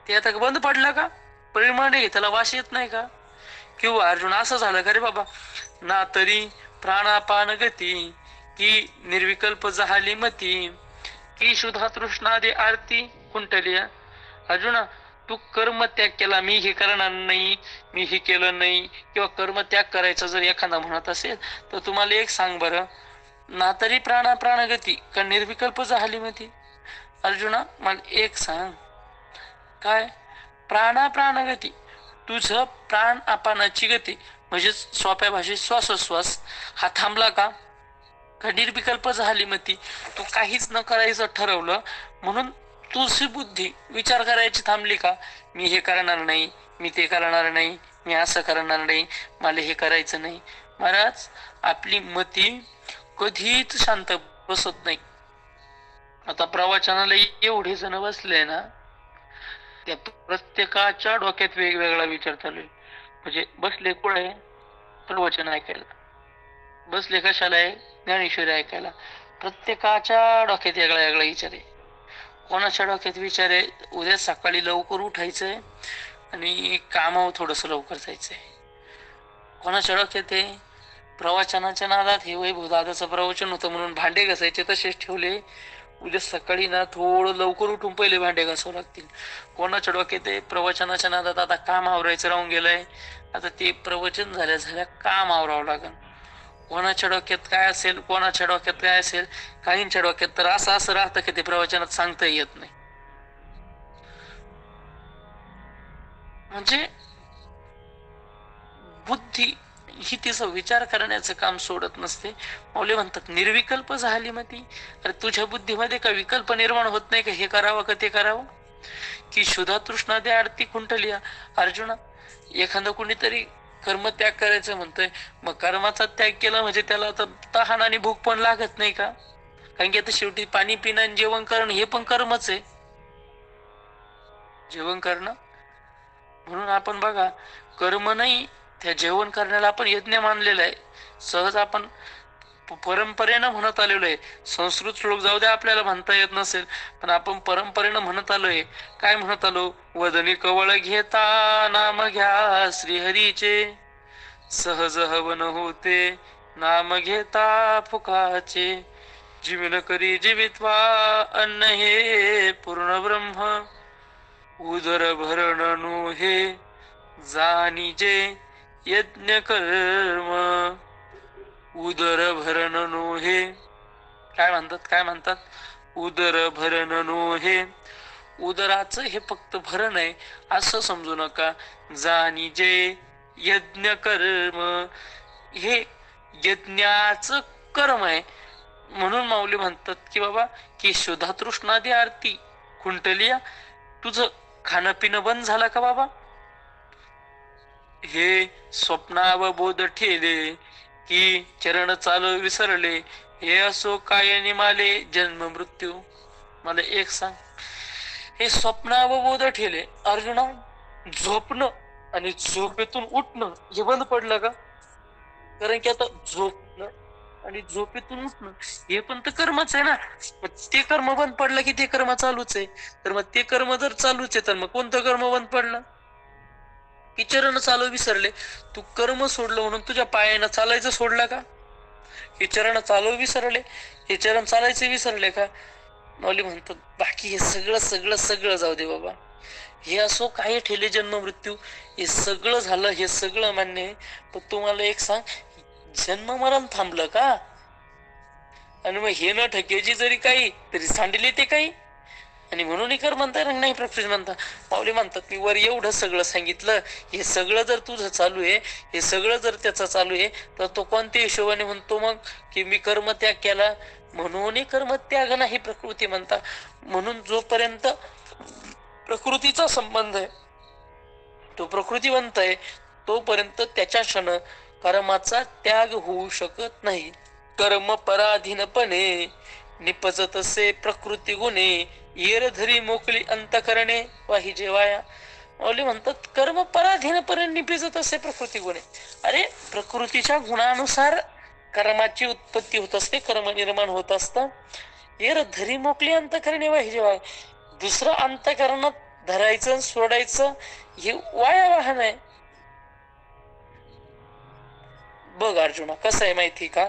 ते आता बंद पडलं का? परिमळने घे, त्याला वास येत नाही का? किंवा अर्जुन असं झालं का रे बाबा, ना तरी प्राणापान गती, की निर्विकल्प जहाली मती, की शुद्धा तृष्णा दे आरती कुंटलिया. अर्जुना, तू कर्म त्याग केला, मी हे करणार नाही, मी हे केलं नाही, किंवा कर्म त्याग करायचा जर एखादा म्हणत असेल तर तुम्हाला एक सांग बरं, ना तरी प्राणगती का निर्विकल्प झाली मती. अर्जुना, मला एक सांग, काय प्राणगती, तुझं प्राण अपानाची गती म्हणजे सोप्या भाषेत श्वासोश्वास हा थांबला का? का निर्विकल्प झाली मती, तू काहीच न करायचं ठरवलं म्हणून तुझी बुद्धी विचार करायची थांबली का? मी हे करणार नाही, मी ते करणार नाही, मी असं करणार नाही, मला हे करायचं नाही. महाराज, आपली मती कधीच शांत बसत नाही. आता प्रवचनाला एवढे जण बसले ना, त्या प्रत्येकाच्या डोक्यात वेगवेगळा विचार चालू आहे. म्हणजे बसले कुठे? प्रवचन ऐकायला. बसले कशाला आहे? ज्ञानेश्वरी ऐकायला. प्रत्येकाच्या डोक्यात वेगळा वेगळा विचार आहे. कोणाच्या डोक्यात विचार आहे उद्या सकाळी लवकर उठायचंय आणि कामावर थोडस लवकर जायचंय. कोणाच्या डोक्यात आहे प्रवचनाच्या नादात हे वैभव दादाचं प्रवचन होतं म्हणून भांडे घासायचे तसेच ठेवले, उद्या सकाळी ना थोडं लवकर उठून पहिले भांडे घासावं लागतील. कोणाच्या डोक्यात आहे प्रवचनाच्या नादात आता काम आवरायचं राहून गेलंय, आता ते प्रवचन झाल्या काम आवरावं लागेल. कोणाच्या डोक्यात काय असेल, कोणाच्या डोक्यात काय असेल. काहींच्या डोक्यात तर असं राहतं की ते प्रवचनात सांगता येत नाही. म्हणजे बुद्धी ही तिचा विचार करण्याचं काम सोडत नसते. मौले म्हणतात निर्विकल्प झाली मती. अरे तुझ्या बुद्धीमध्ये का विकल्प निर्माण होत नाही का हे करावं का ते करावं? की शुद्धा तृष्णा दे आरती खुंटलिया. अर्जुना, एखादं कोणीतरी कर्म त्याग करायचं म्हणतोय, मग कर्माचा त्याग केला म्हणजे त्याला आता तहान आणि भूक पण लागत नाही का? कारण की आता शेवटी पाणी पिणं आणि जेवण करणं हे पण कर्मच आहे, जेवण करणं. म्हणून आपण बघा, कर्म नाही, त्या जेवण करण्याला आपण यज्ञ मानलेला आहे. सहज आपण परंपरेनं म्हणत आलेलो आहे. संस्कृत श्लोक जाऊ द्या, आपल्याला म्हणता येत नसेल, पण आपण परंपरेनं म्हणत आलोय. काय म्हणत आलो? वदनी कवळ घेता नाम घ्या श्रीहरीचे, सहज हवन होते नाम घेता फुकाचे, जीवन करी जीवित्वा अन्न हे पूर्ण ब्रह्म, उदर भरण हे जाणीजे यज्ञ कर्म. उदर भरण हे काय म्हणतात? उदर भरण हे, उदराचं हे फक्त भरण आहे असं समजू नका. जाणीजे यज्ञ कर्म, हे यज्ञाचं कर्म आहे. म्हणून माऊली म्हणतात की बाबा, की शुद्धा तृष्णादी आरती खुंटलिया. तुझं खाणं पिणं बंद झालं का बाबा? हे स्वप्नावबोध ठेले की चरण चालू विसरले, हे असो काय निमाले जन्म मृत्यू. मला एक सांग, हे स्वप्नावबोध ठेले अर्जुना, झोपणं आणि झोपेतून उठणं हे बंद पडलं का? कारण की आता झोपणं आणि झोपेतून उठणं हे पण तर कर्मच आहे ना. मग ते कर्म बंद पडलं की ते कर्म चालूच आहे. तर मग ते कर्म जर चालूच आहे, तर मग कोणतं कर्म बंद पडलं? की चरण चालू विसरले. तू कर्म सोडलं म्हणून तुझ्या पायानं चालायचं सोडलं का? हे चरण चालू विसरले, हे चरण चालायचे विसरले का? माऊली म्हणतात, बाकी हे सगळं सगळं सगळं जाऊ दे बाबा. हे असो काही ठेले जन्म मृत्यू, हे सगळं झालं, हे सगळं मान्य आहे. पण तुम्हाला एक सांग, जन्म मरण थांबलं का? आणि मग हे न ठकेची जरी काही तरी सांडली ते काही. आणि म्हणून कर म्हणता नाही प्रकृती म्हणता. माऊली म्हणतात, मी वर एवढं सगळं सांगितलं, हे सगळं जर तुझं चालू आहे, हे सगळं जर त्याचं चालू आहे, तर तो कोणत्या हिशोबाने म्हणतो मग की मी कर्मत्याग केला? म्हणून कर्मत्याग नाही प्रकृती म्हणता. म्हणून जोपर्यंत प्रकृतीचा संबंध आहे, तो प्रकृतीवंत आहे, तोपर्यंत त्याच्या क्षण कर्माचा त्याग होऊ शकत नाही. कर्म पराधीनपणे निपजत असे प्रकृती गुणे, येर धरी मोकळी अंतकरणे वाही जेवाया. माऊली म्हणतात, कर्म पराधीनपणे निपजत असे प्रकृती गुणे. अरे प्रकृतीच्या गुणानुसार कर्माची उत्पत्ती होत असते, कर्म निर्माण होत असतं. येर धरी मोकळी अंतकरणे वाही जेवाया. दुसरं अंतकरणात धरायचं सोडायचं हे वाया वाहन आहे. बघ अर्जुना, कसं आहे माहिती का?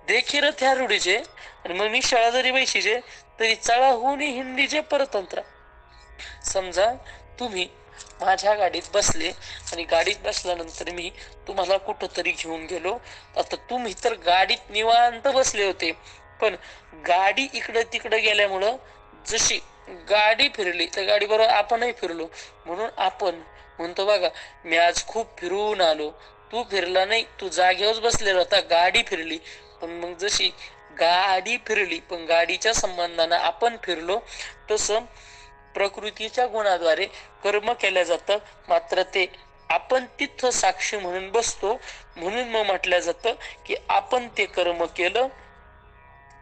देखील त्या रूढीचे आणि मग मी शाळा जरी बैशीचे तरी चळा होऊन हिंदीचे परतंत्र. समजा तुम्ही माझ्या गाडीत बसले आणि गाडीत बसल्यानंतर मी तुम्हाला कुठं तरी घेऊन गेलो. आता तुम्ही तर गाडीत निवांत बसले होते, पण गाडी इकडं तिकडं गेल्यामुळं जशी गाडी फिरली तर गाडी बरोबर आपणही फिरलो. म्हणून आपण म्हणतो बघा, मी आज खूप फिरून आलो. तू फिरला नाही, तू जागेवर बसलेला होता, गाडी फिरली. पण मग जशी गाडी फिरली पण गाडीच्या संबंधानं आपण फिरलो, तसं प्रकृतीच्या गुणाद्वारे कर्म केलं जातं. मात्र ते आपण तिथं साक्षी म्हणून बसतो. म्हणून मग म्हटलं जातं की आपण ते कर्म केलं.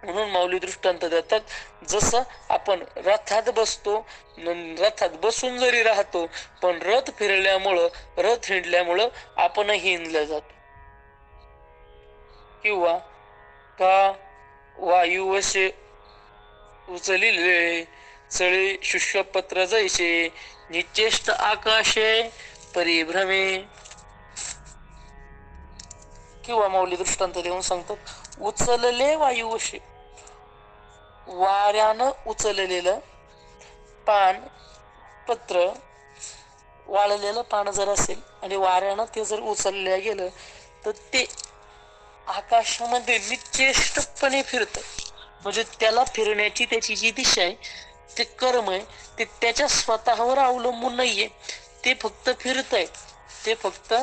म्हणून माऊली दृष्टांत देतात, जसं आपण रथात बसतो, रथात बसून जरी राहतो, पण रथ फिरल्यामुळं, रथ हिंडल्यामुळं आपणही हिंडलं जातो. किंवा का वायू वशे उचलिले चळे शुष्यपत्र जैसे, निचेष्ट आकाशे परिभ्रमे. किंवा माऊली दृष्टांत देऊन सांगतात, उचलले वायू वशे, वाऱ्यानं उचललेलं पान, पत्र, वाळलेलं पान जर असेल आणि वाऱ्यानं ते जर उचलल्या गेलं तर ते आकाशामध्ये निश्चेष्टपणे फिरत. म्हणजे त्याला फिरण्याची त्याची जी दिशा आहे, ते कर्म आहे, ते त्याच्या स्वतःवर अवलंबून नाहीये. ते फक्त फिरतय, ते फक्त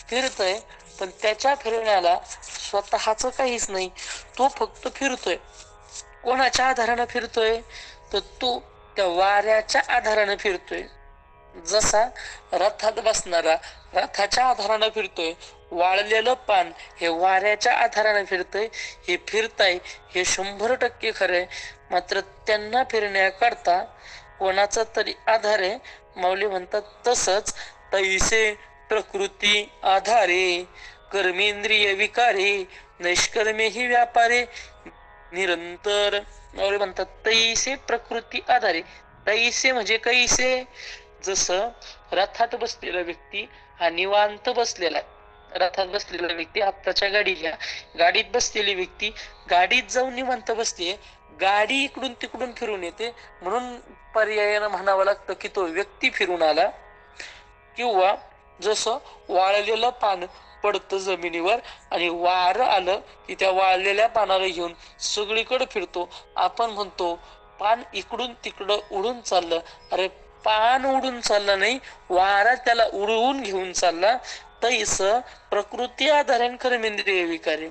फिरतय. पण त्याच्या फिरण्याला स्वतःच काहीच नाही, तो फक्त फिरतोय. कोणाच्या आधारानं फिरतोय? तर तो त्या वाऱ्याच्या आधाराने फिरतोय. जसा रथात बसणारा रथाच्या आधाराने फिरतोय, वाळलेलं पान हे वाऱ्याच्या आधाराने फिरतय. हे फिरताय हे 100% खरंय. मात्र त्यांना फिरण्याकरता कोणाचा तरी आधार आहे. माऊली म्हणतात तसंच तैसे प्रकृती आधारे कर्मेंद्रिय विकारे नैष्कर्मे ही व्यापारे निरंतर. माऊली म्हणतात तैसे प्रकृती आधारे. तैसे म्हणजे कैसे? जसं रथात बसलेला व्यक्ती हा निवांत बसलेला आहे. रथात बसलेला व्यक्ती आत्ताच्या गाडीत बसलेली व्यक्ती गाडीत जाऊन निवांत बसते. गाडी इकडून तिकडून फिरून येते, म्हणून पर्यायानं म्हणावं लागतं की तो व्यक्ती फिरून आला. किंवा जसं वाळलेलं पान पडतं जमिनीवर आणि वारं आलं की त्या वाळलेल्या पानाला घेऊन सगळीकडे फिरतो. आपण म्हणतो पान इकडून तिकडं उडून चाललं. अरे पान उडून चाललं नाही, वारा त्याला उडवून घेऊन चालला. तैस प्रकृती आधाराने कर्मेंद्रिय विकारे.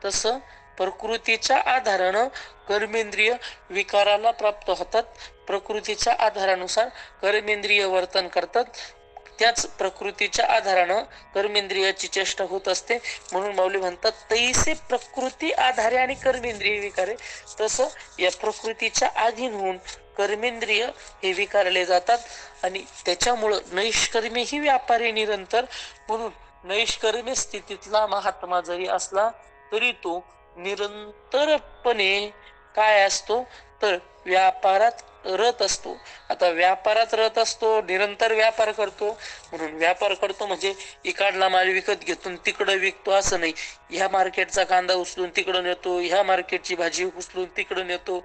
तसं प्रकृतीच्या आधारानं कर्मेंद्रिय विकाराला प्राप्त होतात. प्रकृतीच्या आधारानुसार कर्मेंद्रिय वर्तन करतात. त्याच प्रकृतीच्या आधारानं कर्मेंद्रियाची चेष्टा होत असते. म्हणून माऊली म्हणतात तैसे प्रकृती आधारे आणि कर्मेंद्रिय विकारे. तसं या प्रकृतीच्या अधीन होऊन कर्मेंद्रिय हे विकारले जातात आणि त्याच्यामुळं नैष्कर्मे ही व्यापारी निरंतर. म्हणून नैष्कर्मे स्थितीतला महात्मा जरी असला तरी तो निरंतरपणे काय असतो तर व्यापारात रत असतो. आता व्यापारात रत असतो, निरंतर व्यापार करतो. म्हणून व्यापार करतो म्हणजे इकडला माल विकत घेतो तिकडं विकतो असं नाही. ह्या मार्केटचा कांदा उचलून तिकडं नेतो, ह्या मार्केटची भाजी उचलून तिकडं नेतो,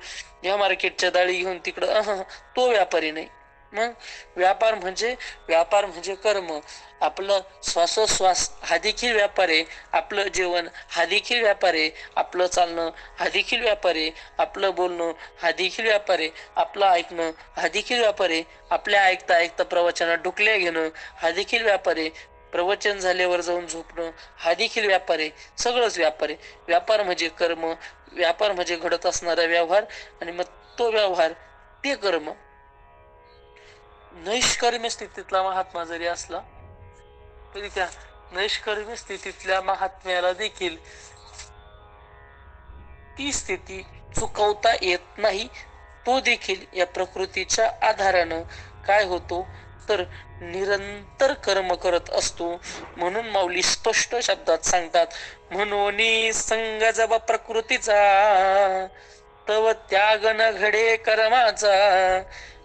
ह्या मार्केटच्या डाळी घेऊन तिकडं, तो व्यापारी नाही. मग व्यापार म्हणजे कर्म. आपलं श्वासोश्वास हा देखील व्यापार आहे. आपलं जेवण हा देखील व्यापार आहे. आपलं चालणं हा देखील व्यापार आहे. आपलं बोलणं हा देखील व्यापार आहे. आपलं ऐकणं हा देखील व्यापार आहे. आपल्या ऐकता ऐकता प्रवचनात डुकल्या घेणं हा देखील व्यापार आहे. प्रवचन झाल्यावर जाऊन झोपणं हा देखील व्यापार आहे. सगळंच व्यापार आहे. व्यापार म्हणजे कर्म, व्यापार म्हणजे घडत असणारा व्यवहार आणि मग तो व्यवहार ते कर्म. नैष्कर्म्य स्थितीतला महात्मा जरी असला तरी त्या नैष्कर्म्य स्थितीतल्या महात्म्याला देखील ती स्थिती चुकवता येत नाही. तो देखील या प्रकृतीच्या आधारानं काय होतो तर निरंतर कर्म करत असतो. म्हणून माऊली स्पष्ट शब्दात सांगतात म्हणून संग जब प्रकृतीचा तव त्याग न घडे कर्माचा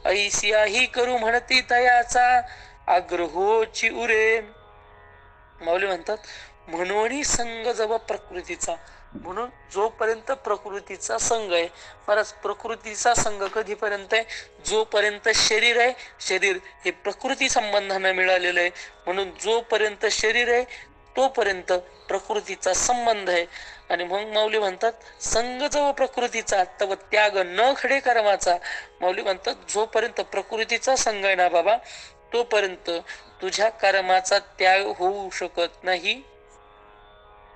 ऐसियाही करू म्हणती तयाचा आग्रहोची उरे. माऊली म्हणतात म्हणून संग जब प्रकृतीचा. म्हणून जोपर्यंत प्रकृतीचा संघ आहे. बराच प्रकृतीचा संघ कधीपर्यंत आहे? जोपर्यंत शरीर आहे. शरीर हे प्रकृती संबंधाने मिळालेलं आहे. म्हणून जोपर्यंत शरीर आहे तोपर्यंत प्रकृतीचा संबंध आहे. आणि मग माऊली म्हणतात संघ जो प्रकृतीचा तव त्याग न खडे कर्माचा. माऊली म्हणतात जोपर्यंत प्रकृतीचा संघ आहे ना बाबा तोपर्यंत तुझ्या कर्माचा त्याग होऊ शकत नाही.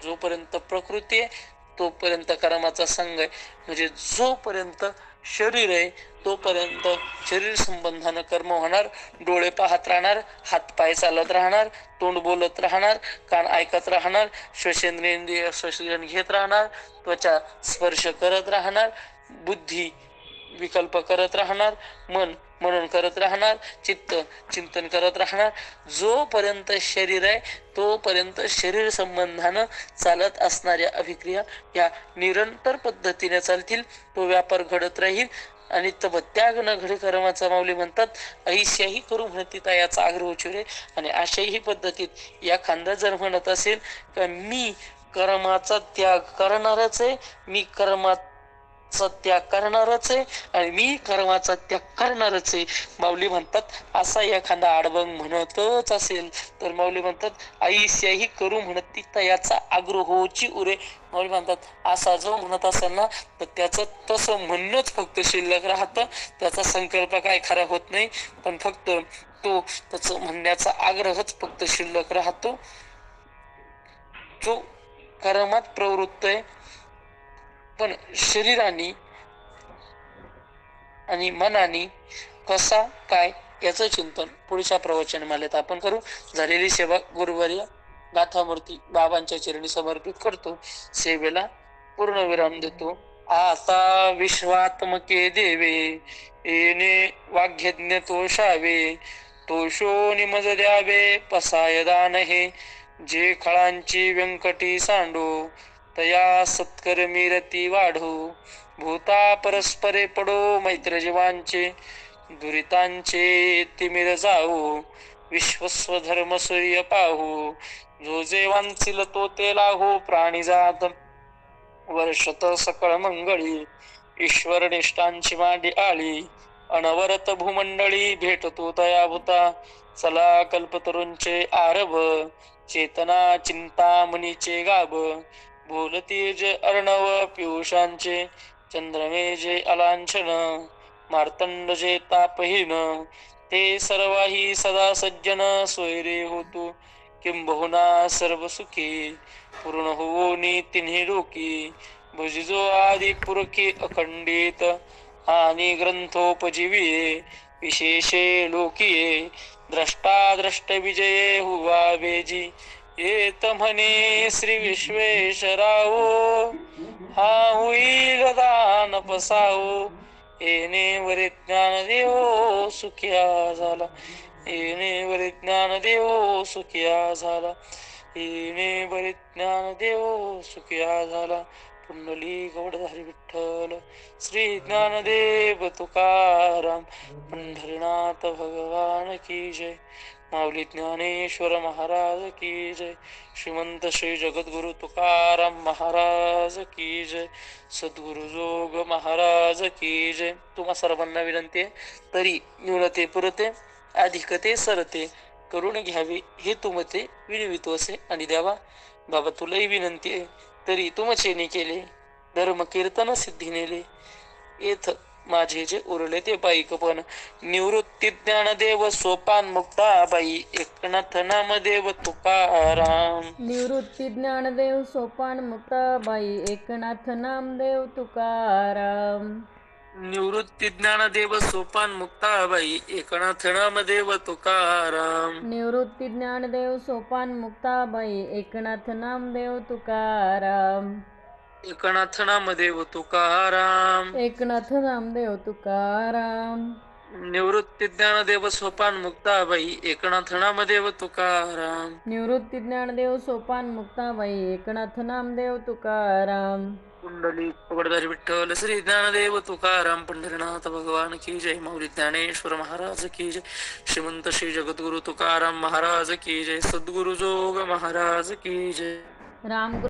जोपर्यंत प्रकृती आहे तोपर्यंत कर्माचा संघ आहे. म्हणजे जोपर्यंत शरीर आहे तोपर्यंत शरीर संबंधानं कर्म होणार. डोळे पाहत राहणार, हात पाय चालत राहणार, तोंड बोलत राहणार, कान ऐकत राहणार, श्वसेंद्रिय श्वसन घेत राहणार, त्वचा स्पर्श करत राहणार, बुद्धी विकल्प करत राहणार, मन मनन करत राहणार, चित्त चिंतन करत राहणार. जोपर्यंत शरीर आहे तोपर्यंत शरीर संबंधानं चालत असणाऱ्या अभिक्रिया या निरंतर पद्धतीने चालतील. तो व्यापार घडत राहील आणि तब त्याग न घडे कर्माचा. माऊली म्हणतात ऐशाही करू म्हणती याचा आग्रह उचुरे. आणि अशाही पद्धतीत या खांदा जर म्हणत असेल का मी कर्माचा त्याग करणारच आहे, मी कर्माचा त्याग करणारच आहे आणि मी कर्माचा त्याग करणारच आहे, माऊली म्हणतात असा एखादा आडबंग म्हणतच असेल तर माऊली म्हणतात ऐशाही करू म्हणती तयाचा आग्रहोची उरे. माऊली म्हणतात असा जो म्हणत असेल ना तर त्याचं तसं म्हणणंच फक्त शिल्लक राहतं. त्याचा संकल्प काय खरा होत नाही, पण फक्त तो त्याचं म्हणण्याचा आग्रहच फक्त शिल्लक राहतो. जो कर्मात प्रवृत्त आहे पण शरीराने आणि मनाने कसा काय याचं चिंतन पुढच्या प्रवचनमालेत आपण करू. झालेली सेवा गुरुवर्य गाथामूर्ती बाबांच्या चरणी समर्पित करतो. सेवेला पूर्ण विराम देतो. आता विश्वात्मके देवे येणे वाग्यज्ञ तोषावे, तोषो निमज द्यावे पसाय दान हे. जे खळांची व्यंकटी सांडो तया सत्कर्मी रती वाढो. भूता परस्परे पडो मैत्र जीवांचे, दुरितांचे तिमिर जाऊ. विश्वस्व धर्म सूर्य पाहू, जो जे वांचिल तो ते लाहो. प्राणी जात वर्षत सकळ मंगळी, ईश्वर निष्ठांची मांडी आली. अनवरत भूमंडळी भेटतो तया भूता. चला कल्पतरूंचे आरभ, चेतना चिंता मुनीचे गाभ. बोलती जे अर्णव पियुषांचे, चंद्रमे जे अलांछन. मार्तंड जे तापहीन, ते सर्वाही सदा सज्जन. सोयरे होतो किंबहुना सर्व सुखी, पूर्ण होनी तिन्ही लोकी. भुजिजो आदि पुरखी अखंडित, आणि ग्रंथोपजीविये. विशेषे लोकिये, द्रष्टा द्रष्ट विजये हुवा बेजी. येत म्हणे श्री विश्वेश्वराओ, हा होईल दान पसाओ. येणे वरे ज्ञान देव सुखिया झाला, येणे वरे ज्ञान देव सुखिया झाला. येणे वरे ज्ञान देव सुखिया झाला. पुंडली गौडधारी विठ्ठल श्री ज्ञानदेव तुकाराम. पंढरीनाथ भगवान की जय. माऊली ज्ञानेश्वर महाराज की जय. श्रीमंत श्री जगद्गुरु तुकाराम महाराज की जय. सद्गुरु जोग महाराज की जय. तुम्हा सर्वांना विनंती आहे, तरी न्यूनते पुरते अधिकते सरते करून घ्यावे हे तुमते विनवितो असे आणि द्यावा. बाबा तुलाही विनंती आहे, तरी तुमचेने केले धर्म कीर्तन सिद्धी नेले. येथ माझे जे उरले ते पायिक पण. निवृत्ती ज्ञानदेव सोपान मुक्ताबाई, एकनाथ नामदेव तुकाराम. निवृत्ती ज्ञानदेव सोपान मुक्ताबाई, एकनाथ नामदेव तुकाराम. निवृत्ती ज्ञानदेव सोपान मुक्ताबाई, एकनाथ नामदेव तुकाराम. निवृत्ती ज्ञानदेव सोपान मुक्ताबाई, एकनाथ नामदेव तुकाराम. एकनाथ नामदेव तुकाराम. एकनाथ नामदेव तुकाराम. निवृत्ती ज्ञानदेव सोपान मुक्ताबाई, एकनाथ नामदेव तुकाराम. निवृत्ती ज्ञानदेव सोपान मुक्ताबाई, एकनाथ नामदेव तुकाराम. कुंडली पगडधारी विठ्ठल श्री ज्ञानदेव तुकाराम. पंढरीनाथ भगवान की जय. माऊली ज्ञानेश्वर महाराज की जय. श्रीमंत श्री जगद्गुरु तुकाराम महाराज की जय. सद्गुरु जोग महाराज की जय. राम